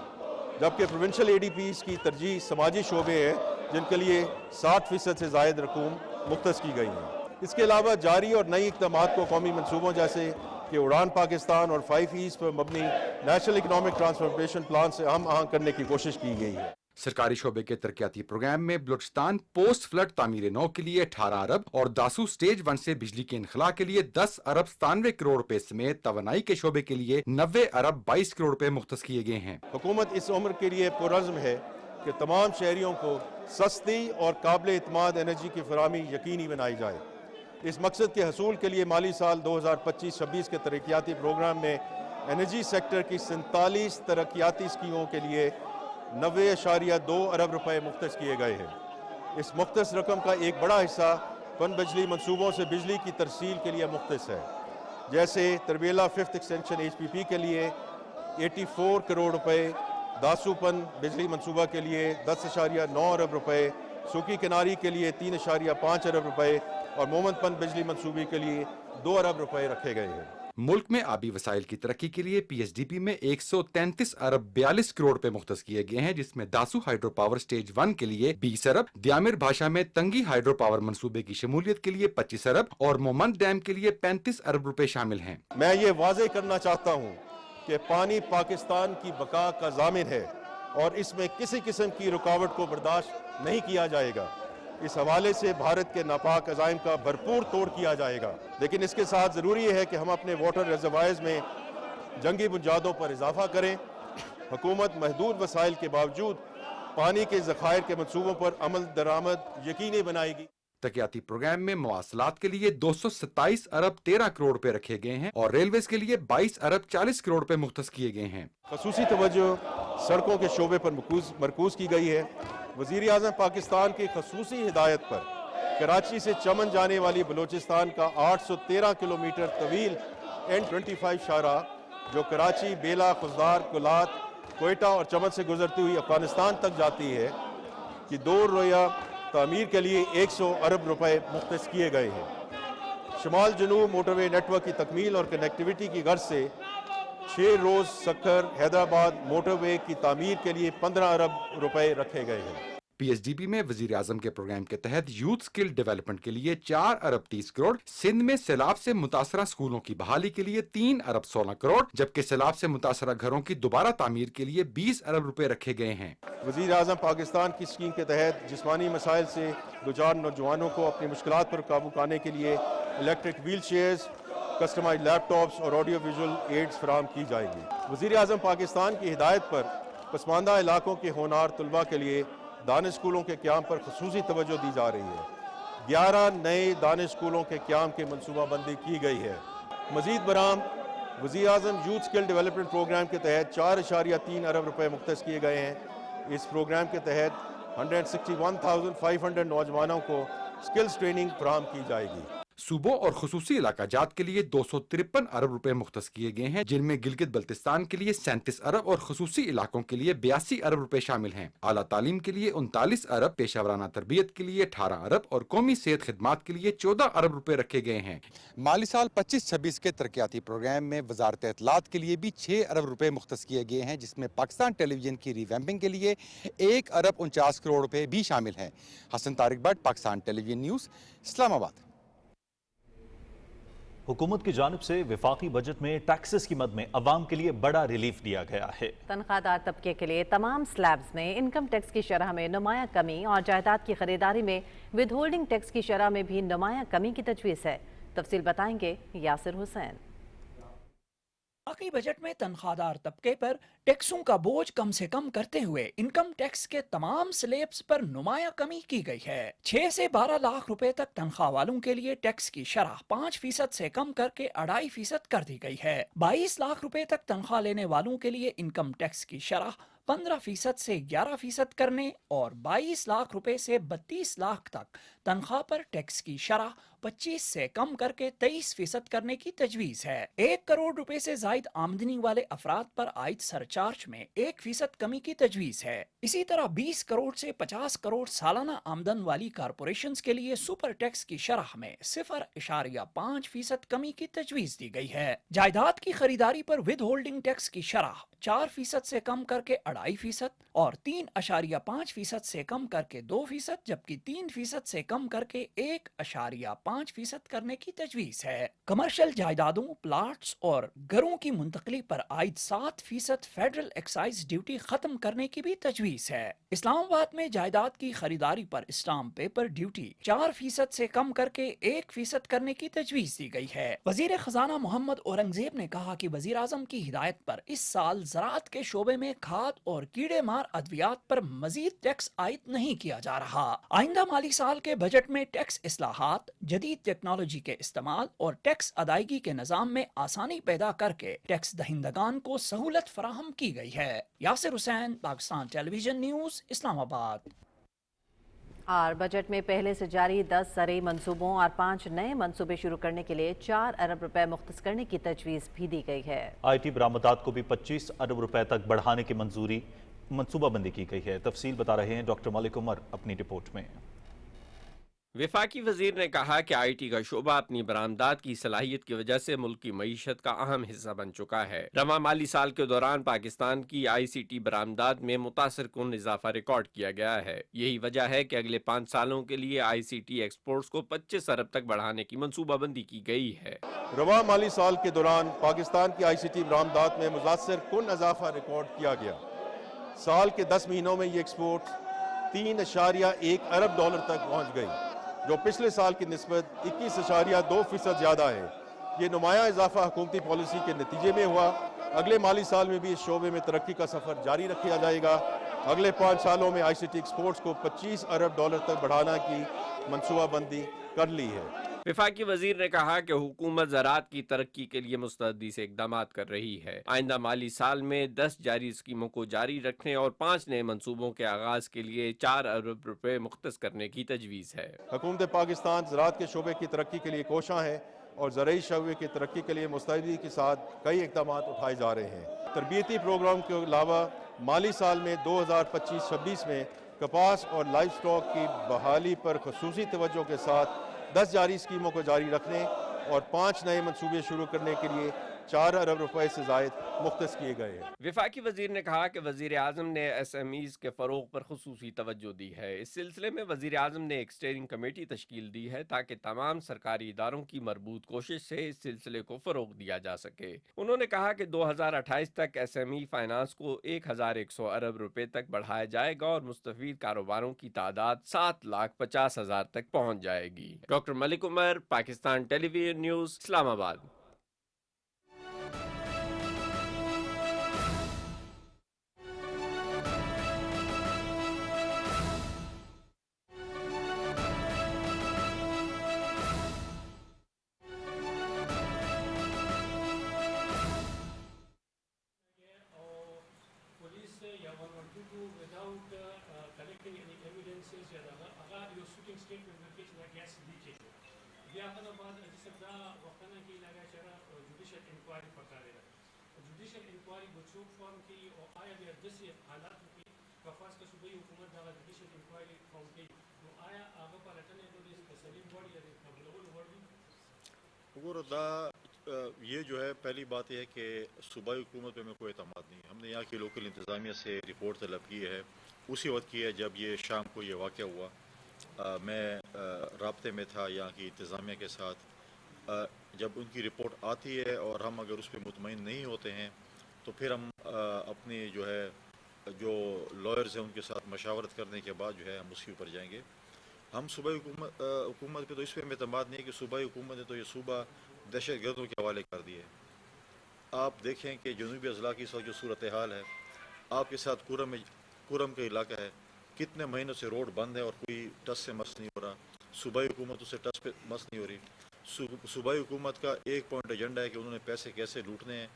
Speaker 1: जबकि प्रोविंशियल ADPs की तरजीह समाजी शोबे हैं, जिनके लिए 60% से ज़ायद रकूम मुख्तस की गई हैं। इसके अलावा जारी और नई इक़दामात को कौमी मनसूबों जैसे कि उड़ान पाकिस्तान और 5 ईस्ट पर मबनी नेशनल इकनॉमिक ट्रांसफॉर्मेशन प्लान से हम आहंग करने की कोशिश की गई है।
Speaker 13: सरकारी शोबे के तरक्याती प्रोग्राम में बलूचिस्तान पोस्ट फ्लड तामीर नौ के लिए 18 अरब और दासू स्टेज 1 से बिजली के इनखला के लिए 10 अरब 97 करोड़ रुपए समेत तवानाई के शोबे के लिए 90 अरब 22 करोड़ रुपए मुख्तस किए गए हैं।
Speaker 1: हुकूमत इस उम्र के लिए पुरज़्म है कि तमाम शहरियों को सस्ती और काबिल एतमाद एनर्जी की फराहमी यकीनी बनाई जाए। इस मकसद के हसूल के लिए माली साल 2025-26 के तरक्याती प्रोग्राम में एनर्जी सेक्टर की 47 तरक्याती स्कीमों के लिए 90.2 अरब रुपए मुख्तस किए गए हैं। इस मुख्तस रकम का एक बड़ा हिस्सा पन बिजली मनसूबों से बिजली की तरसील के लिए मुख्तस है, जैसे तरबेला 5th एक्सटेंशन HPP के लिए 84 करोड़ रुपए, दासूपन बिजली मनसूबा के लिए 10.9 अरब रुपए, सूखी किनारी के लिए 3.5 अरब रुपए और मोमनपन बिजली मनसूबे के लिए 2 अरब रुपए रखे गए हैं।
Speaker 13: मुल्क में आबी वसाइल की तरक्की के लिए PSDP में 133 अरब 42 करोड़ रुपए मुख्तस किए गए हैं, जिसमें दासू हाइड्रो पावर स्टेज 1 के लिए 20 अरब, द्यामिर भाषा में तंगी हाइड्रो पावर मंसूबे की शमूलियत के लिए 25 अरब और मोमन डैम के लिए 35 अरब रुपए शामिल हैं।
Speaker 1: मैं ये वाज़े करना चाहता हूँ कि पानी पाकिस्तान की बका का ज़ामिन है और इसमें किसी किस्म की रुकावट को बर्दाश्त नहीं किया जाएगा। इस हवाले से भारत के नापाक अज़ाइम का भरपूर तोड़ किया जाएगा, लेकिन इसके साथ ज़रूरी है कि हम अपने वाटर रिजर्वायर्स में जंगी बुनियादों पर इजाफा करें। हुकूमत महदूद वसाइल के बावजूद पानी के ज़खायर के मनसूबों पर अमल दरामद यकीनी बनाएगी।
Speaker 13: तरक्याती प्रोग्राम में मवासलात के लिए 227 अरब 13 करोड़ रुपए रखे गए हैं और रेलवेज के लिए 22 अरब 40 करोड़ रुपए मुख्तस किए गए हैं।
Speaker 1: खसूसी तवज्जो सड़कों के शोबे पर मरकूज की गई है। वज़ीर आज़म पाकिस्तान की खसूसी हिदायत पर कराची से चमन जाने वाली बलूचिस्तान का 813 किलोमीटर तवील N25 शाहरा, जो कराची, बेला, खुजदार, कुलात, कोयटा और चमन से गुजरती हुई अफगानिस्तान तक जाती है, कि 2 रोया तामीर के लिए 100 अरब रुपए मुख्तस किए गए हैं। शुमाल जनूब मोटरवे नेटवर्क की तकमील और कनेक्टिविटी की गर्ज से 6 रोज सक्कर हैदराबाद मोटरवे की तामीर के लिए 15 अरब रुपए रखे गए हैं।
Speaker 13: PSDP में वजीर आजम के प्रोग्राम के तहत यूथ स्किल डेवलपमेंट के लिए 4 अरब 30 करोड़, सिंध में सैलाब से मुतासरा स्कूलों की बहाली के लिए 3 अरब 16 करोड़, जबकि सैलाब से मुतासरा घरों की दोबारा तामीर के लिए 20 अरब रुपए रखे गए हैं।
Speaker 1: वजीर आजम पाकिस्तान की स्कीम के तहत जिस्मानी मसाइल से दुचार नौजवानों को अपनी मुश्किलात पर काबू पाने के लिए electric wheel chairs, customize laptops और ऑडियो विजुअल एड्स फराहम की जाएंगी। वज़ीर आज़म पाकिस्तान की हिदायत पर पसमानदा इलाकों के होनार तलबा के लिए दानिश स्कूलों के क़याम पर खसूसी तवज्जो दी जा रही है। 11 नए दानिश स्कूलों के क़याम की मनसूबाबंदी की गई है। मज़ीद बराम वज़ीर आज़म यूथ स्किल डेवलपमेंट प्रोग्राम के तहत 4.3 अरब रुपए मुख्तस किए गए हैं। इस प्रोग्राम के तहत 161,500 नौजवानों को स्किल्स ट्रेनिंग फराहम की जाएगी।
Speaker 13: सूबों और खुसूसी इलाका जात के लिए 253 अरब रुपए मुख्तस किए गए हैं, जिनमें गिलगित बल्तिस्तान के लिए 37 अरब और खुसूसी इलाकों के लिए 82 अरब रुपए शामिल हैं। आला तालीम के लिए 39 अरब, पेशावराना तरबियत के लिए 18 अरब और कौमी सेहत खिदमात के लिए 14 अरब रुपए रखे गए हैं। माली साल 25-26 के तरक्याती प्रोग्राम में वजारत इत्तलात के लिए भी 6 अरब रुपए मुख्तस किए गए हैं, जिसमें पाकिस्तान टेलीविजन की रिवैम्पिंग के लिए 1 अरब 49 करोड़ रुपए भी शामिल हैं। Hasan Tariq Bhatt, Pakistan television news, Islamabad.
Speaker 2: हुकूमत की जानिब से विफाकी बजट में टैक्सेस की मद में अवाम के लिए बड़ा रिलीफ दिया गया है।
Speaker 3: तनख्वाहदार तबके के लिए तमाम स्लैब्स में इनकम टैक्स की शरह में नुमाया कमी और जायदाद की खरीदारी में विद होल्डिंग टैक्स की शरह में भी नुमाया कमी की तजवीज़ है। तफसील बताएंगे यासिर हुसैन।
Speaker 14: बाकी बजट में तनख्वाहदार तबके पर टैक्सों का बोझ कम से कम करते हुए इनकम टैक्स के तमाम स्लैब्स पर नुमाया कमी की गई है। 6 से 12 लाख रुपए तक तनख्वाह वालों के लिए टैक्स की शरह 5% से कम करके 2.5% कर दी गई है। 22 लाख रुपए तक तनख्वाह लेने वालों के लिए इनकम टैक्स की शरह 15% से 11% करने और 22 लाख रुपए से 32 लाख तक तनख्वाह पर टैक्स की शरह 25 से कम करके 23% करने की तजवीज़ है। 1 करोड़ रुपए से जायद आमदनी वाले अफराद पर आयद सरचार्ज में 1% कमी की तजवीज़ है। इसी तरह 20 करोड़ से 50 करोड़ सालाना आमदन वाली कॉरपोरेशंस के लिए सुपर टैक्स की शरह में 0.5% कमी की तजवीज़ दी गई है। जायदाद की खरीदारी पर विद होल्डिंग टैक्स की शरह 4% से कम करके 2.5% और 3.5% से कम करके 2%, जबकि 3% से कम करके 1.5% करने की तजवीज़ है। कमर्शियल जायदादों, प्लाट्स और घरों की मुंतकली पर आयद 7% फेडरल एक्साइज ड्यूटी खत्म करने की भी तजवीज़ है। इस्लामाबाद में जायदाद की खरीदारी पर स्टाम्प पेपर ड्यूटी 4% से कम करके 1% करने की तजवीज़ दी गई है। वजीर खजाना मोहम्मद औरंगजेब ने कहा कि वजीर आजम की हिदायत पर इस साल ज़राअत के शोबे में खाद और कीड़े मार अद्वियात पर मजीद टैक्स आयद नहीं किया जा रहा। आइंदा माली साल के बजट में टैक्स इस्लाहात, जदीद टेक्नोलॉजी के इस्तेमाल और टैक्स अदायगी के निज़ाम में आसानी पैदा करके टैक्स दहिंदगान को सहूलत फराहम की गई है। Yasir Hussain, Pakistan television news, Islamabad.
Speaker 3: और बजट में पहले से जारी 10 ज़रई मंसूबों और 5 नए मंसूबे शुरू करने के लिए 4 अरब रुपए मुख्तस करने की तजवीज़ भी दी गई है।
Speaker 2: IT बरामदात को भी 25 अरब रुपए तक बढ़ाने की मंसूबाबंदी की गई है। तफसील बता रहे हैं डॉक्टर मलिक उमर अपनी रिपोर्ट में।
Speaker 15: वफाकी वजीर ने कहा कि IT का शोबा अपनी बरामदात की सलाहियत की वजह से मुल्क की मईशत का अहम हिस्सा बन चुका है। रवां माली साल के दौरान पाकिस्तान की ICT बरामदात में मुतासर कुन इजाफा रिकॉर्ड किया गया है। यही वजह है कि अगले 5 सालों के लिए ICT एक्सपोर्ट्स को 25 अरब तक बढ़ाने की मंसूबाबंदी की गई है।
Speaker 1: रवां माली साल के दौरान पाकिस्तान की ICT बरामदात में मुतासर कुन इजाफा रिकॉर्ड किया गया। साल के 10 महीनों में ये एक्सपोर्ट 3.1 अरब डॉलर तक पहुँच गई, जो पिछले साल की निस्बत 21.2% ज़्यादा है। ये नुमाया इजाफा हुकूमती पॉलिसी के नतीजे में हुआ। अगले माली साल में भी इस शोबे में तरक्की का सफ़र जारी रखा जाएगा। अगले 5 सालों में ICT एक्सपोर्ट्स को 25 अरब डॉलर तक बढ़ाने की मनसूबाबंदी कर ली है।
Speaker 15: वफाकी वजीर ने कहा कि हुकूमत ज़राअत की तरक्की के लिए मुस्तैदी से इक़दामात कर रही है। आइंदा माली साल में 10 जारी स्कीमों को जारी रखने और 5 नए मंसूबों के आगाज़ के लिए 4 अरब रुपए मुख्तस करने की तजवीज़ है।
Speaker 1: हुकूमत पाकिस्तान ज़राअत के शोबे की तरक्की के लिए कोशां है और ज़रई शोबे की तरक्की के लिए मुस्तैदी के साथ कई इक़दाम उठाए जा रहे हैं। तरबियती प्रोग्राम के अलावा माली साल में 2025-26 में कपास और लाइव स्टॉक की बहाली पर खसूसी तवज्जो के साथ 10 जारी स्कीमों को जारी रखने और 5 नए मंसूबे शुरू करने के लिए 4 अरब रुपए से ज़ायद मुख्तस किए गए हैं।
Speaker 15: वफाकी वजीर ने कहा कि वजीर आज़म ने SMEs के फ़रोग पर खुसूसी तवज्जो दी है। इस सिलसिले में वजीर आज़म ने एक स्टीयरिंग कमेटी तश्कील दी है ताकि तमाम सरकारी इदारों की मरबूत कोशिश से इस सिलसिले को फ़रोग दिया जा सके। उन्होंने कहा कि 2028 तक SME फाइनेंस को 1100 अरब रुपए तक बढ़ाया जाएगा और मुस्तफीद कारोबारों की तादाद 7,50,000 तक पहुँच जाएगी। Doctor Malik Umar, Pakistan television news, Islamabad.
Speaker 16: یہ جو ہے پہلی بات یہ ہے کہ صوبائی حکومت پہ ہمیں کوئی اعتماد نہیں ہے. ہم نے یہاں کی لوکل انتظامیہ سے رپورٹ طلب کی ہے, اسی وقت کی ہے جب یہ شام کو یہ واقعہ ہوا. میں رابطے میں تھا یہاں کی انتظامیہ کے ساتھ. جب ان کی رپورٹ آتی ہے اور ہم اگر اس پہ مطمئن نہیں ہوتے ہیں تو پھر ہم اپنی جو لائرز ہیں ان کے ساتھ مشاورت کرنے کے بعد جو ہے ہم اس کے اوپر جائیں گے. ہم صوبائی حکومت پہ تو اس پہ ہمیں اعتماد نہیں ہے کہ صوبائی حکومت نے تو یہ صوبہ دہشت گردوں کے حوالے کر دیے. آپ دیکھیں کہ جنوبی اضلاع کی اس وقت جو صورتحال ہے, آپ کے ساتھ کورم کا علاقہ ہے, کتنے مہینوں سے روڈ بند ہے اور کوئی ٹس سے مس نہیں ہو رہا. صوبائی حکومت اس سے ٹس پہ مس نہیں ہو رہی. صوبائی حکومت کا ایک پوائنٹ ایجنڈا ہے کہ انہوں نے پیسے کیسے لوٹنے ہیں,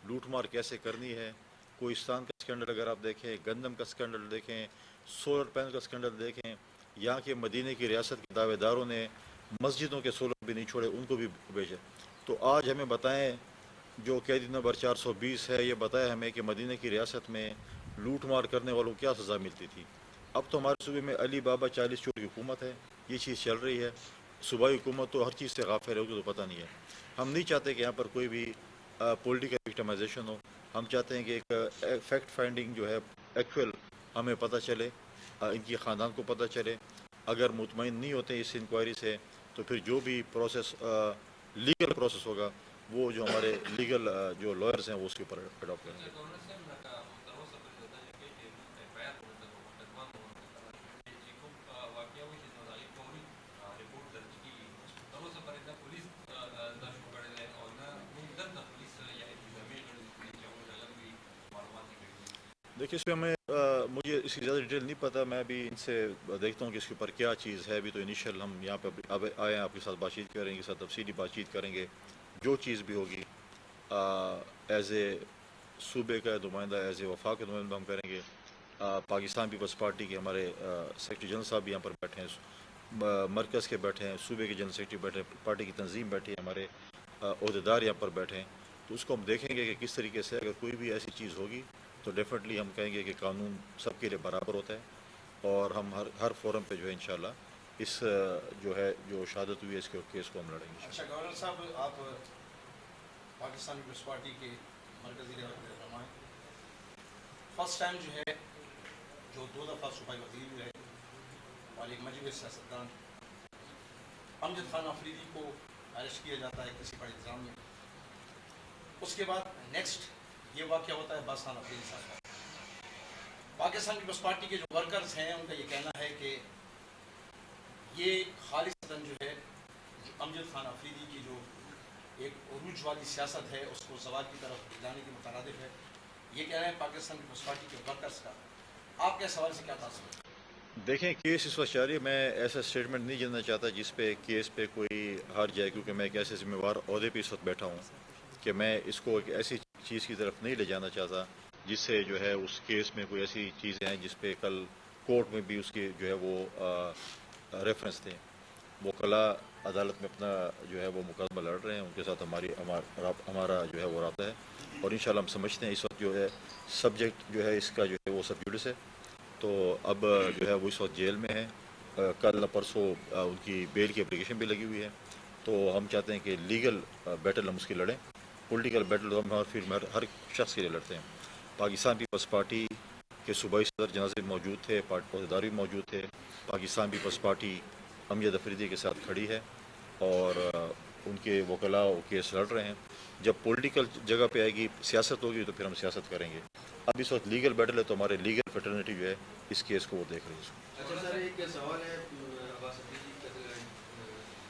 Speaker 16: لوٹ مار کیسے کرنی ہے. کوہستان کا اسکینڈل اگر آپ دیکھیں, گندم کا اسکینڈل دیکھیں, سولر پینل کا اسکینڈل دیکھیں, یہاں کے مدینے کی ریاست کے دعوے داروں نے مسجدوں کے سولر بھی نہیں چھوڑے, ان کو بھی بھیجے. تو آج ہمیں بتائیں, جو قیدی نمبر 420 ہے, یہ بتائے ہمیں کہ مدینہ کی ریاست میں لوٹ مار کرنے والوں کو کیا سزا ملتی تھی. اب تو ہمارے صوبے میں علی بابا 40 چور کی حکومت ہے, یہ چیز چل رہی ہے. صوبائی حکومت تو ہر چیز سے غافل ہے, تو پتہ نہیں ہے. ہم نہیں چاہتے کہ یہاں پر کوئی بھی پولیٹیکل وکٹمائزیشن ہو. ہم چاہتے ہیں کہ ایک فیکٹ فائنڈنگ جو ہے ایکچوئل ہمیں پتہ چلے, ان کی خاندان کو پتہ چلے. اگر مطمئن نہیں ہوتے اس انکوائری سے تو پھر جو بھی پروسیس لیگل پروسیس ہوگا وہ جو ہمارے لیگل جو لائرز ہیں وہ اس کے اوپر اڈاپٹ کریں گے. دیکھیے اس میں مجھے اس کی زیادہ ڈیٹیل نہیں پتہ. میں بھی ان سے دیکھتا ہوں کہ اس کے اوپر کیا چیز ہے. ابھی تو انیشیل ہم یہاں پہ اب آئے ہیں, آپ کے ساتھ بات چیت کریں گے, ساتھ تفصیلی بات چیت کریں گے. جو چیز بھی ہوگی ایز اے صوبے کا نمائندہ, ایز اے وفاق کا نمائندہ ہم کریں گے. پاکستان پیپلز پارٹی کے ہمارے سیکرٹری جنرل صاحب بھی یہاں پر بیٹھے ہیں, مرکز کے بیٹھے ہیں, صوبے کے جنرل سیکرٹری بیٹھے ہیں, پارٹی کی تنظیم بیٹھی ہے, ہمارے عہدیدار یہاں پر بیٹھے ہیں. تو اس کو ہم دیکھیں گے کہ کس طریقے سے اگر کوئی بھی ایسی چیز ہوگی تو ڈیفینیٹلی ہم کہیں گے کہ قانون سب کے لیے برابر ہوتا ہے, اور ہم ہر فورم پہ جو ہے انشاءاللہ اس جو شہادت ہوئی ہے اس کے کیس کو ہم لڑیں گے.
Speaker 17: اچھا گورنر صاحب, آپ پاکستان پیپلز پارٹی کے مرکزی رہنما ہیں. فرسٹ ٹائم جو ہے جو 2 دفعہ صوبائی وزیر بھی رہے اور ایک مجموعی سیاستدان امجد خان آفریدی کو اریسٹ کیا جاتا ہے کسی بڑے الزام میں. اس کے بعد نیکسٹ یہ واقعہ ہوتا ہے باسان آفریدی صاحب کا. پاکستان پیپلز پارٹی کے جو ورکرز ہیں ان کا یہ کہنا ہے کہ یہ خالصتاً جو ہے امجد خان آفریدی کی جو ایک عروج والی سیاست ہے اس کو زوال کی طرف جانے کے مترادف ہے. یہ کہہ رہے ہیں پاکستان پیپلز پارٹی کے ورکرز کا. آپ کے سوال سے کیا تاثر ہے؟
Speaker 16: دیکھیں کیس اس وقت جاری ہے. میں ایسا اسٹیٹمنٹ نہیں دینا چاہتا جس پہ کیس پہ کوئی ہار جائے, کیونکہ میں ایک ایسے ذمہ وار عہدے پہ اس وقت بیٹھا ہوں کہ میں اس کو ایک ایسی چیز کی طرف نہیں لے جانا چاہتا جس سے جو ہے اس کیس میں کوئی ایسی چیزیں ہیں جس پہ کل کورٹ میں بھی اس کے جو ہے وہ ریفرنس تھے. وکلاء عدالت میں اپنا جو ہے وہ مقدمہ لڑ رہے ہیں, ان کے ساتھ ہمارا جو ہے وہ رابطہ ہے, اور انشاءاللہ ہم سمجھتے ہیں اس وقت جو ہے سبجیکٹ جو ہے اس کا جو ہے وہ سب جوڈس ہے. تو اب جو ہے وہ اس وقت جیل میں ہے. کل پرسوں ان کی بیل کی اپلیکیشن بھی لگی ہوئی ہے. تو ہم چاہتے ہیں کہ لیگل بیٹل ہم اس کی لڑیں. پولیٹیکل بیٹل ہم ہر شخص کے لیے لڑتے ہیں. پاکستان پیپلز پارٹی کے صوبائی صدر جنازے موجود تھے, عہدیدار بھی موجود تھے. پاکستان پیپلز پارٹی امجد آفریدی کے ساتھ کھڑی ہے اور ان کے وکلاء کیس لڑ رہے ہیں. جب پولیٹیکل جگہ پہ آئے گی, سیاست ہوگی, تو پھر ہم سیاست کریں گے. اب اس وقت لیگل بیٹل ہے تو ہمارے لیگل فیٹرنیٹی جو ہے اس کیس کو وہ دیکھ رہی ہے.
Speaker 18: اچھا سر, ایک سوال ہے عباس افریدی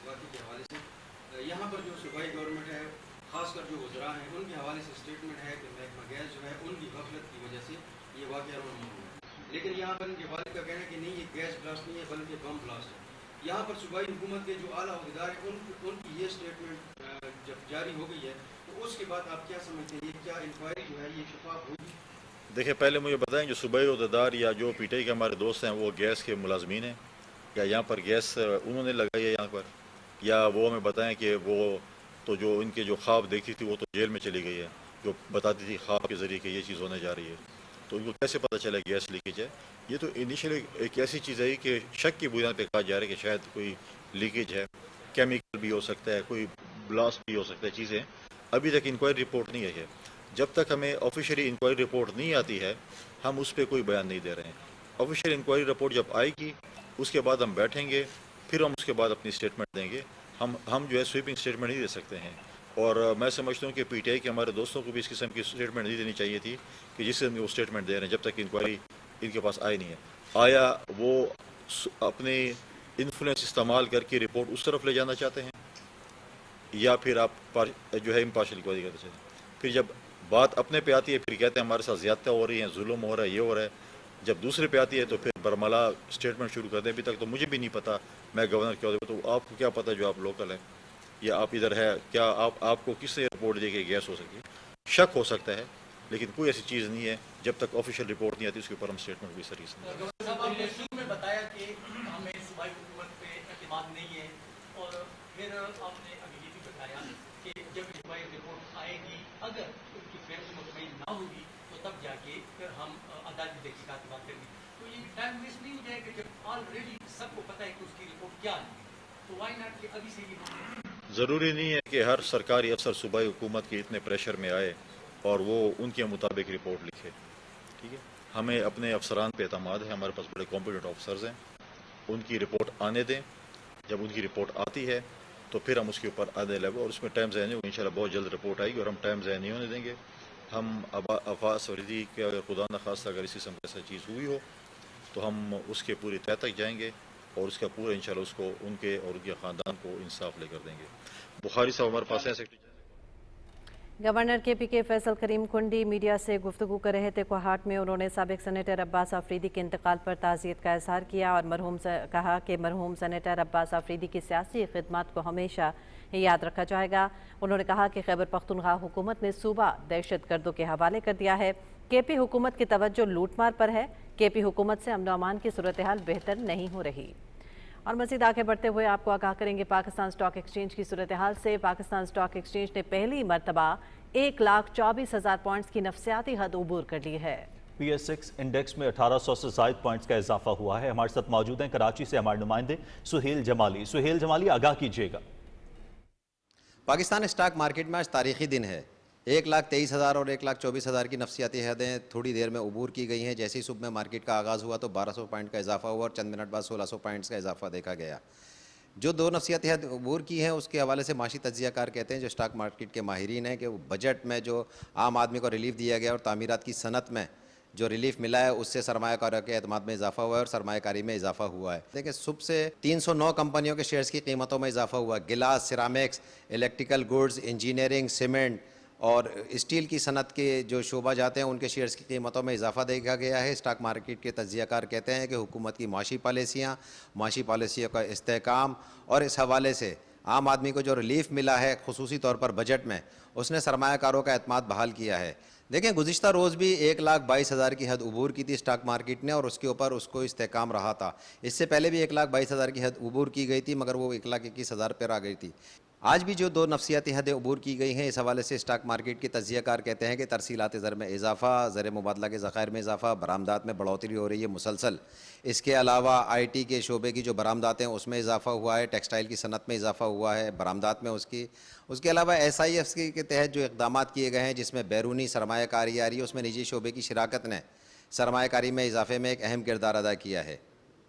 Speaker 18: واقعے کے حوالے سے. یہاں پر جو صوبائی گورنمنٹ ہے, خاص کر جو وزراء ہیں, ان کے حوالے سے اسٹیٹمنٹ ہے کہ محکمہ گیس جو ہے ان کی غفلت کی وجہ سے یہ واقعہ رونما ہوا. لیکن یہاں پر ان کے والد کا کہنا ہے کہ نہیں, یہ گیس بلاسٹ نہیں ہے بلکہ بم بلاسٹ ہے. یہاں پر صوبائی حکومت کے جو اعلیٰ عہدیدار ہیں ان کی یہ اسٹیٹمنٹ جب جاری ہو گئی ہے تو اس کے بعد آپ کیا سمجھتے ہیں, یہ کیا انکوائری جو ہے یہ شفاف ہوگی؟
Speaker 16: دیکھیں پہلے مجھے بتائیں جو صوبائی عہدیدار یا جو پی ٹی آئی کے ہمارے دوست ہیں وہ گیس کے ملازمین ہیں, یا یہاں پر گیس انہوں نے لگائی ہے یہاں پر, या वो हमें बताएं कि वो तो जो इनके जो ख्वाब देखती थी वो तो जेल में चली गई है, जो बताती थी ख्वाब के ज़रिए कि ये चीज़ होने जा रही है, तो इनको कैसे पता चला गैस लीकेज है। ये तो इनिशियली एक ऐसी चीज़ है कि शक की बुनियाद पे कहा जा रहा है कि शायद कोई लीकेज है, केमिकल भी हो सकता है, कोई ब्लास्ट भी हो सकता है, चीज़ें अभी तक इंक्वायरी रिपोर्ट नहीं आई है। जब तक हमें ऑफिशियली इंक्वायरी रिपोर्ट नहीं आती है हम उस पर कोई बयान नहीं दे रहे हैं। ऑफिशियल इंक्वायरी रिपोर्ट जब आएगी उसके बाद हम बैठेंगे, फिर हम उसके बाद अपनी स्टेटमेंट देंगे। हम जो है स्वीपिंग स्टेटमेंट नहीं दे सकते हैं, और मैं समझता हूँ कि पीटीआई के हमारे दोस्तों को भी इस किस्म की स्टेटमेंट नहीं देनी चाहिए थी कि जिससे वो स्टेटमेंट दे रहे हैं, जब तक इंक्वायरी इनके पास आई नहीं है। आया वो अपने इन्फ्लुएंस इस्तेमाल करके रिपोर्ट उस तरफ ले जाना चाहते हैं, या फिर आप जो है इम्पार्शियल इंक्वायरी करना चाहते हैं। फिर जब बात अपने पे आती है फिर कहते हैं हमारे साथ ज़्यादता हो रही है, जुल्म हो रहा है, ये हो रहा है। जब दूसरे पे आती है तो फिर बरमला स्टेटमेंट शुरू कर दें। अभी तक तो मुझे भी नहीं पता, मैं गवर्नर क्या होता, तो आपको क्या पता जो आप लोकल हैं या आप इधर है, क्या आपको किससे रिपोर्ट दे के गैस हो सकती है? शक हो सकता है, लेकिन कोई ऐसी चीज़ नहीं है। जब तक ऑफिशियल रिपोर्ट नहीं आती उसके ऊपर हम स्टेटमेंट भी सर
Speaker 17: में बताया कि हमें सूबाई हुकूमत पे एतमाद नहीं है, और फिर आपने अभी ये भी बताया कि जब सूबाई रिपोर्ट आएगी अगर उनकी फेयर से मुतमईन ना होगी तो तब जाके फिर हम अदालती तहकीकात की बात करेंगे। तो ये टाइम वेस्ट नहीं हो जाएगा जब ऑलरेडी सबको पता है कि उसकी रिपोर्ट क्या है, तो वाई नॉट कि अभी से ही।
Speaker 16: ज़रूरी नहीं है कि हर सरकारी अफसर सूबाई हुकूमत के इतने प्रेशर में आए और वो उनके मुताबिक रिपोर्ट लिखे, ठीक है। हमें अपने अफसरान पे एतमाद है, हमारे पास बड़े कॉम्पिटेंट ऑफिसर्स हैं, उनकी रिपोर्ट आने दें। जब उनकी रिपोर्ट आती है तो फिर हम उसके ऊपर आने लगे, और उसमें टाइम ज़ाया नहीं होगा। इंशाल्लाह बहुत जल्द रिपोर्ट आएगी और हम टाइम ज़ाया नहीं होने देंगे। हम अफास फरीदी के अगर खुदा न खास्ता अगर इस किस्म की ऐसा चीज़ हुई हो तो हम उसके पूरी तह तक जाएंगे और उसका पूरा इंशाल्लाह उसको उनके और उनके ख़ानदान को इंसाफ लेकर देंगे। बुखारी साहब हमारे पास हैं।
Speaker 3: गवर्नर KPK फैसल करीम कुंडी मीडिया से गुफ्तगू कर रहे थे कोहाट में। उन्होंने साबिक सेनेटर अब्बास आफरीदी के इंतकाल पर ताज़ियत का इज़हार किया और कहा कि मरहूम सेनेटर अब्बास आफरीदी की सियासी खिदमत को हमेशा याद रखा जाएगा। उन्होंने कहा कि खैबर पख्तूनख्वा हुकूमत ने सूबा दहशत गर्दों के हवाले कर दिया है। KP हुकूमत की तवज्जो लूटमार पर है। KP हुकूमत से अमन व अमान की सूरत हाल बेहतर नहीं हो रही। और मज़ीद आगे बढ़ते हुए आपको आगाह करेंगे पाकिस्तान स्टॉक एक्सचेंज की सूरत हाल से। पाकिस्तान स्टॉक एक्सचेंज ने पहली मरतबा 1,24,000 पॉइंट्स की नफसियाती हद उबूर कर ली है।
Speaker 2: PS6 इंडेक्स में 1800 से ज़ायद पॉइंट्स का इजाफा हुआ है। हमारे साथ मौजूद हैं कराची से हमारे नुमाइंदे सुहेल जमाली। सुहेल जमाली, आगाह कीजिएगा।
Speaker 19: पाकिस्तान स्टॉक मार्केट में आज तारीखी दिन है। 1,23,000 और 1,24,000 की नफसियाती हदें थोड़ी देर में उबूर की गई हैं। जैसे ही सुबह में मार्केट का आगाज़ हुआ तो 1200 पॉइंट का इजाफा हुआ और चंद मिनट बाद 1600 पॉइंट्स का इजाफा देखा गया। जो दो नफसियाती हद उबूर की हैं उसके हवाले से माशी तज्ज़ियाकार कहते हैं जो स्टॉक मार्केट के माहिरीन हैं कि बजट में जो आम आदमी को रिलीफ दिया गया और तामीरात की सनत में जो रिलीफ मिला है उससे सरमायाकारों के एतमाद में इजाफा हुआ है और सरमायाकारी में इजाफा हुआ है। देखिए सुबह से 309 कंपनियों के शेयर्स की कीमतों में इजाफा हुआ। गिलास, ceramics, electrical goods, engineering, cement और स्टील की सनत के जो शोबा जाते हैं उनके शेयर्स की कीमतों में इजाफा देखा गया है। स्टॉक मार्केट के तज्ज़ियाकार कहते हैं कि हुकूमत की माशी पॉलिसियों का इस्तेहकाम और इस हवाले से आम आदमी को जो रिलीफ मिला है खुसूसी तौर पर बजट में, उसने सरमायाकारों का एतमाद बहाल किया है। देखें गुज़िश्ता रोज़ भी 1,22,000 की हद उबूर की थी स्टॉक मार्केट ने और उसके ऊपर उसको इस्तेहकाम रहा था। इससे पहले भी 1,22,000 की हद उबूर की गई थी मगर वो 1,21,000 पर आ गई थी। आज भी जो दो नफसियाती हदें उबूर की गई हैं इस हवाले से स्टॉक मार्केट के तज्ज़ियाकार कहते हैं कि तरसीलात ज़र में इजाफ़ा, ज़र मुबादला के ज़ख़ायर में इजाफ़ा, बरामदात में बढ़ोतरी हो रही है मुसलसल। इसके अलावा IT के शोबे की जो बरामदात हैं उसमें इजाफ़ा हुआ है, टेक्सटाइल की सनत में इजाफ़ा हुआ है बरामदात में उसके अलावा SIF के तहत जो इक़दाम किए गए हैं जिसमें बैरूनी सरमायाकारी आ रही है उसमें निजी शोबे की शिराकत ने सरमायाकारी में इजाफे में एक अहम किरदार अदा किया है।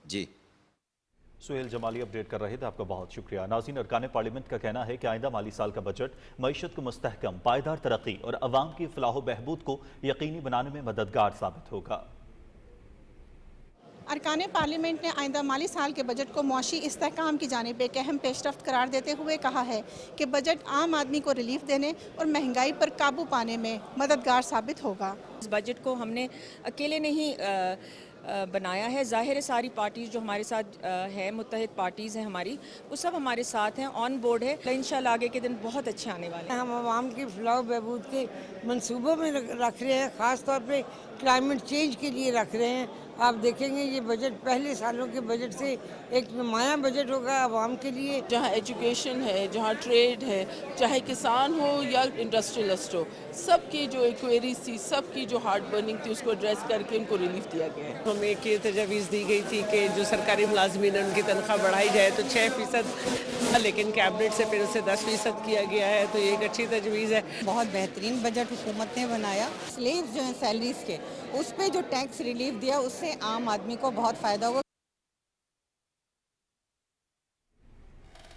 Speaker 19: जी
Speaker 2: सुहेल जमाली अपडेट कर रहे थे, आपका बहुत शुक्रिया। नाज़रीन, अरकान पार्लियामेंट का कहना है कि आइंदा माली साल का बजट मईशत को मुस्तहकम, पायदार तरक्की और अवाम की फलाह बहबूद को यकीनी बनाने में मददगार साबित होगा।
Speaker 20: अरकान पार्लियामेंट ने आइंदा माली साल के बजट को मुआशी इस्तेहकाम की जानिब एक अहम पेशरफ्त करार देते हुए कहा है कि बजट आम आदमी को रिलीफ देने और महंगाई पर काबू पाने में मददगार साबित होगा।
Speaker 21: इस बजट को हमने अकेले नहीं बनाया है, ज़ाहिर है सारी पार्टीज़ जो हमारे साथ है, मुत्तहिद पार्टीज़ हैं हमारी, वो सब हमारे साथ हैं, ऑन बोर्ड है। इंशाल्लाह आगे के दिन बहुत अच्छे आने वाले हैं।
Speaker 22: हम आवाम की फलाह बहबूद के मंसूबों में रख रहे हैं, ख़ास तौर पे क्लाइमेट चेंज के लिए रख रहे हैं। आप देखेंगे ये बजट पहले सालों के बजट से एक नुमाया बजट होगा आवाम के लिए।
Speaker 4: जहाँ एजुकेशन है, जहाँ ट्रेड है, चाहे किसान हो या इंडस्ट्रियलिस्ट हो, सबकी जो क्वेरीज थी, सबकी जो हार्ड बर्निंग थी, उसको एड्रेस करके उनको रिलीफ दिया गया है।
Speaker 5: हमें एक ये तजवीज़ दी गई थी कि जो सरकारी मुलाजमीन है उनकी तनख्वाह बढ़ाई जाए तो 6%, लेकिन कैबिनेट से फिर उसे 10% किया गया है, तो ये एक अच्छी तजवीज़ है।
Speaker 23: बहुत बेहतरीन बजट हुकूमत ने बनाया। स्लेव्स जो हैं सैलरीज के, उस पे जो टैक्स रिलीफ दिया उससे आम आदमी को बहुत फ़ायदा होगा।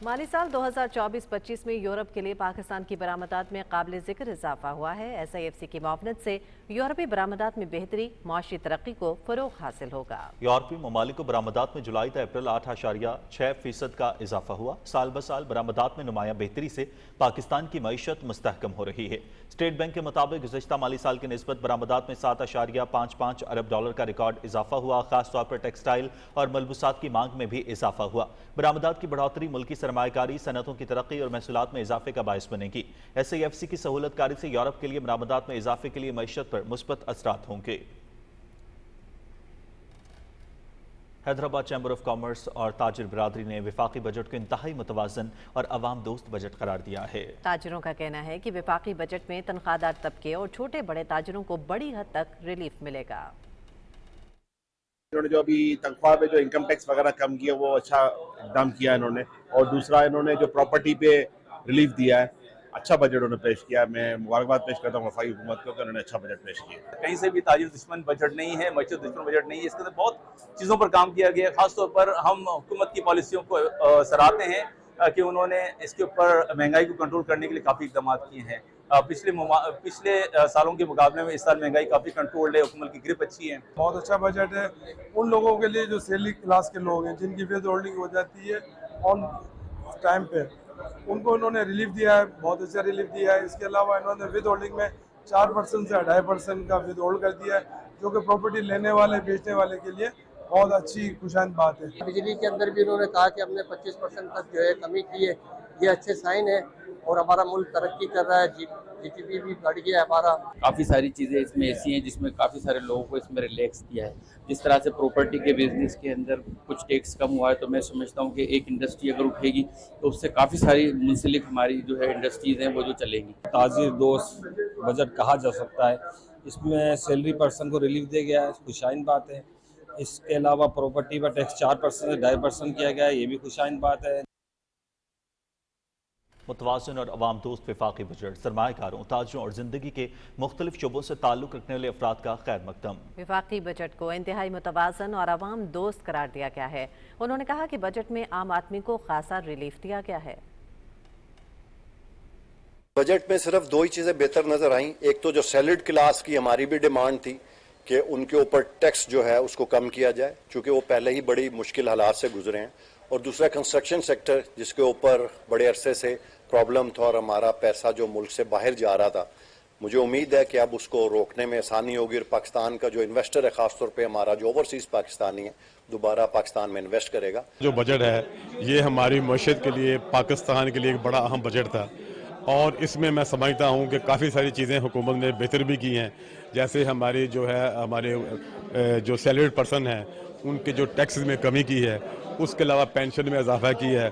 Speaker 3: माली साल 2024-25 में यूरोप के लिए पाकिस्तान की बरामदात में काबिल ज़िक्र इजाफा हुआ है। SIFC की मुआवनत से यूरोपी बरामदात में बेहतरी, माशी तरक्की को फ़रोग़ हासिल होगा।
Speaker 2: यूरोपीय ममालिक को बरामदात में जुलाई से अप्रैल 8.6% का इजाफा हुआ। साल ब साल बरामदात में नुमायां बेहतरी से पाकिस्तान की मईशत मुस्तहकम हो रही है। स्टेट बैंक के मुताबिक गुज़श्ता माली साल की निस्बत बरामदात में 7.55 अरब डॉलर का रिकॉर्ड इजाफा हुआ। खासतौर पर टेक्सटाइल और मलबूसात की मांग में भी इजाफा हुआ। बरामदात की बढ़ोतरी मुल्की सरमायाकारी, सनतों की तरक्की और महसूलात में इजाफे का बायस बनेगी। SIFC की सहूलतकारी से यूरोप के लिए बरामदात में इजाफे के लिए मईशत पर मुस्बत असरात होंगे। हैदराबाद चैम्बर ऑफ कॉमर्स और ताजिर बिरादरी ने विफाकी बजट को इंतहाई मुतवाज़न और अवाम दोस्त बजट करार दिया है।
Speaker 3: ताजिरों का कहना है कि विफाकी बजट में तनख्वाहदार तबके और छोटे बड़े ताजिरों को बड़ी हद तक रिलीफ मिलेगा।
Speaker 24: इन्होंने जो अभी तनख्वाह पे जो इनकम टैक्स वगैरह कम किया वो अच्छा इकदाम किया इन्होंने, और दूसरा इन्होंने जो प्रॉपर्टी पे रिलीफ दिया है, अच्छा बजट उन्होंने पेश किया। मैं मुबारकबाद पेश करता हूँ वफाकी हुकूमत को कि उन्होंने अच्छा बजट पेश किया।
Speaker 25: कहीं से भी ताजिर दुश्मन बजट नहीं है, मईशत दुश्मन बजट नहीं है। इसके अंदर बहुत चीज़ों पर काम किया गया है। खासतौर पर हम हुकूमत की पॉलिसियों को सराहते हैं कि उन्होंने इसके ऊपर महंगाई को कंट्रोल करने के लिए काफ़ी इकदाम किए हैं। पिछले सालों के मुकाबले में इस साल महंगाई काफ़ी कंट्रोल्ड है, हुकूमत की ग्रिप अच्छी है।
Speaker 26: बहुत अच्छा बजट है उन लोगों के लिए जो सैलरी क्लास के लोग हैं, जिनकी विद होल्डिंग हो जाती है ऑन टाइम पे, उनको उन्होंने रिलीफ दिया है, बहुत अच्छा रिलीफ दिया है। इसके अलावा इन्होंने विद होल्डिंग में 4% से 2.5% का विद होल्ड कर दिया है, जो कि प्रॉपर्टी लेने वाले बेचने वाले के लिए बहुत अच्छी खुशाइंद बात है।
Speaker 27: बिजली के अंदर भी उन्होंने कहा कि हमने 25% तक जो है कमी की है, ये अच्छे साइन है और हमारा मुल्क तरक्की कर रहा है। GDP भी बढ़ गया है हमारा।
Speaker 28: काफ़ी सारी चीज़ें इसमें ऐसी हैं जिसमें काफ़ी सारे लोगों को इसमें रिलैक्स दिया है। जिस तरह से प्रॉपर्टी के बिजनेस के अंदर कुछ टैक्स कम हुआ है, तो मैं समझता हूँ कि एक इंडस्ट्री अगर उठेगी तो उससे काफ़ी सारी मुंसलिक हमारी जो है इंडस्ट्रीज़ हैं वो जो चलेंगी।
Speaker 29: ताजिर दोस्त बजट कहा जा सकता है। इसमें सैलरी पर्सन को रिलीफ दिया गया है, खुशाइन बात है। इसके अलावा प्रॉपर्टी पर टैक्स 4% से 2.5% किया गया है, ये भी खुशाइन बात है।
Speaker 2: मुतवाज़िन और अवाम दोस्त विफाकी बजट सरमायाकारों, ताजिरों और ज़िंदगी के मुख्तलिफ शोबों से ताल्लुक़ रखने वाले अफराद का खैर मकदम।
Speaker 3: विफाकी बजट को इंतहाई मुतवाज़न और अवाम दोस्त करार दिया गया है। उन्होंने कहा कि बजट में आम आदमी को खासा रिलीफ दिया गया है।
Speaker 30: बजट में सिर्फ दो ही चीज़ें बेहतर नज़र आईं। एक तो जो सैलरीड क्लास की हमारी भी डिमांड थी कि उनके ऊपर टैक्स जो है उसको कम किया जाए, चूँकि वो पहले ही बड़ी मुश्किल हालात से गुजरे हैं। और दूसरा कंस्ट्रक्शन सेक्टर, जिसके ऊपर बड़े अरसे से प्रॉब्लम था और हमारा पैसा जो मुल्क से बाहर जा रहा था, मुझे उम्मीद है कि अब उसको रोकने में आसानी होगी और पाकिस्तान का जो इन्वेस्टर है, ख़ासतौर पे हमारा जो ओवरसीज़ पाकिस्तानी है, दोबारा पाकिस्तान में इन्वेस्ट करेगा।
Speaker 31: जो बजट है ये हमारी मईशत के लिए, पाकिस्तान के लिए एक बड़ा अहम बजट था और इसमें मैं समझता हूँ कि काफ़ी सारी चीज़ें हुकूमत ने बेहतर भी की हैं। जैसे हमारी जो है हमारे जो सैलरीड पर्सन हैं उनके जो टैक्स में कमी की है, उसके अलावा पेंशन में इजाफा किया है,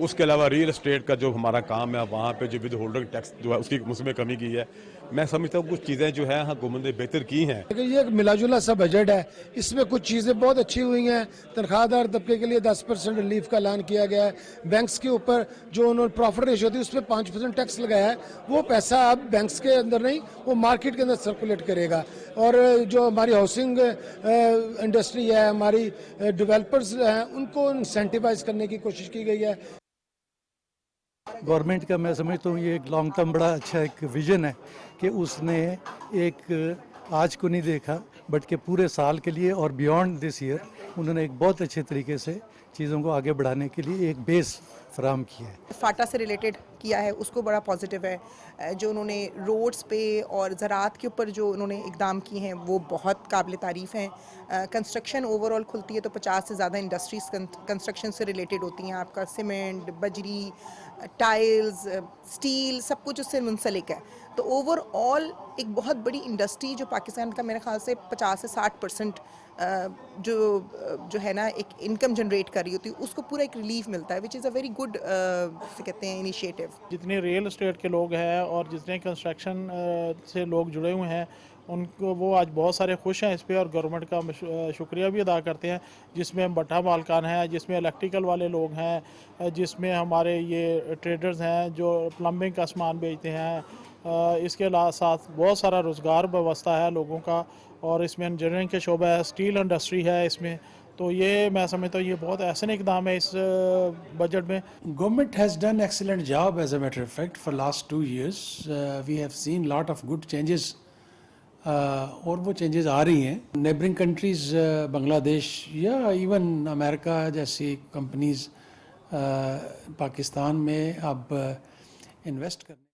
Speaker 31: उसके अलावा रियल एस्टेट का जो हमारा काम है वहाँ पे जो विद होल्डर टैक्स जो है उसकी उसमें कमी की है। मैं समझता हूँ कुछ चीज़ें जो है हुकूमत ने बेहतर की हैं।
Speaker 7: लेकिन ये एक मिलाजुला सा बजट है, इसमें कुछ चीज़ें बहुत अच्छी हुई हैं। तनख्वाहदार तबके के लिए 10% रिलीफ का ऐलान किया गया है। बैंक्स के ऊपर जो उन्होंने प्रॉफिट रेशियो थी उस पर 5% टैक्स लगाया है, वो पैसा अब बैंक्स के अंदर नहीं, वो मार्केट के अंदर सर्कुलेट करेगा। और जो हमारी हाउसिंग इंडस्ट्री है, हमारी डेवलपर्स हैं, उनको इंसेंटिवाइज करने की कोशिश की गई है।
Speaker 8: गवर्नमेंट का मैं समझता हूँ ये एक लॉन्ग टर्म बड़ा अच्छा एक विजन है कि उसने एक आज को नहीं देखा बट के पूरे साल के लिए और बियॉन्ड दिस ईयर उन्होंने एक बहुत अच्छे तरीके से चीज़ों को आगे बढ़ाने के लिए एक बेस फराहम किया है।
Speaker 20: फाटा से रिलेटेड किया है, उसको बड़ा पॉजिटिव है। जो उन्होंने रोड्स पे और ज़राअत के ऊपर जो उन्होंने इकदाम किए हैं वो बहुत काबिल तारीफ़ हैं। कंस्ट्रक्शन ओवरऑल खुलती है तो 50 से ज़्यादा इंडस्ट्रीज़ कंस्ट्रक्शन से रिलेटेड होती हैं। आपका सीमेंट, बजरी, टाइल्स, स्टील, सब कुछ उससे मुंसलिक है। तो ओवरऑल एक बहुत बड़ी इंडस्ट्री जो पाकिस्तान का मेरे ख्याल से 50 से 60%
Speaker 23: جو ہے نا ایک انکم جنریٹ کر رہی ہوتی ہے اس کو پورا ایک ریلیف ملتا ہے وچ از اے ویری گڈ سے کہتے ہیں انیشیٹو.
Speaker 1: جتنے ریئل اسٹیٹ کے لوگ ہیں اور جتنے کنسٹرکشن سے لوگ جڑے ہوئے ہیں ان کو وہ آج بہت سارے خوش ہیں اس پہ اور گورنمنٹ کا شکریہ بھی ادا کرتے ہیں, جس میں بٹھا مالکان ہیں, جس میں الیکٹریکل والے لوگ ہیں, جس میں ہمارے یہ ٹریڈرز ہیں جو پلمبنگ کا سامان بیچتے ہیں. اس کے ساتھ بہت سارا روزگار وابستہ ہے لوگوں کا, اور اس میں انجینئرنگ کے شعبہ ہے, اسٹیل انڈسٹری ہے اس میں. تو یہ میں سمجھتا ہوں یہ بہت احسن اقدام ہے اس بجٹ میں.
Speaker 8: Government has done excellent job as a matter of fact for last 2 years. We have seen lot of good changes اور وہ چینجز آ رہی ہیں. نیبرنگ کنٹریز بنگلہ دیش یا ایون امریکہ جیسی کمپنیز پاکستان میں اب انویسٹ کرنے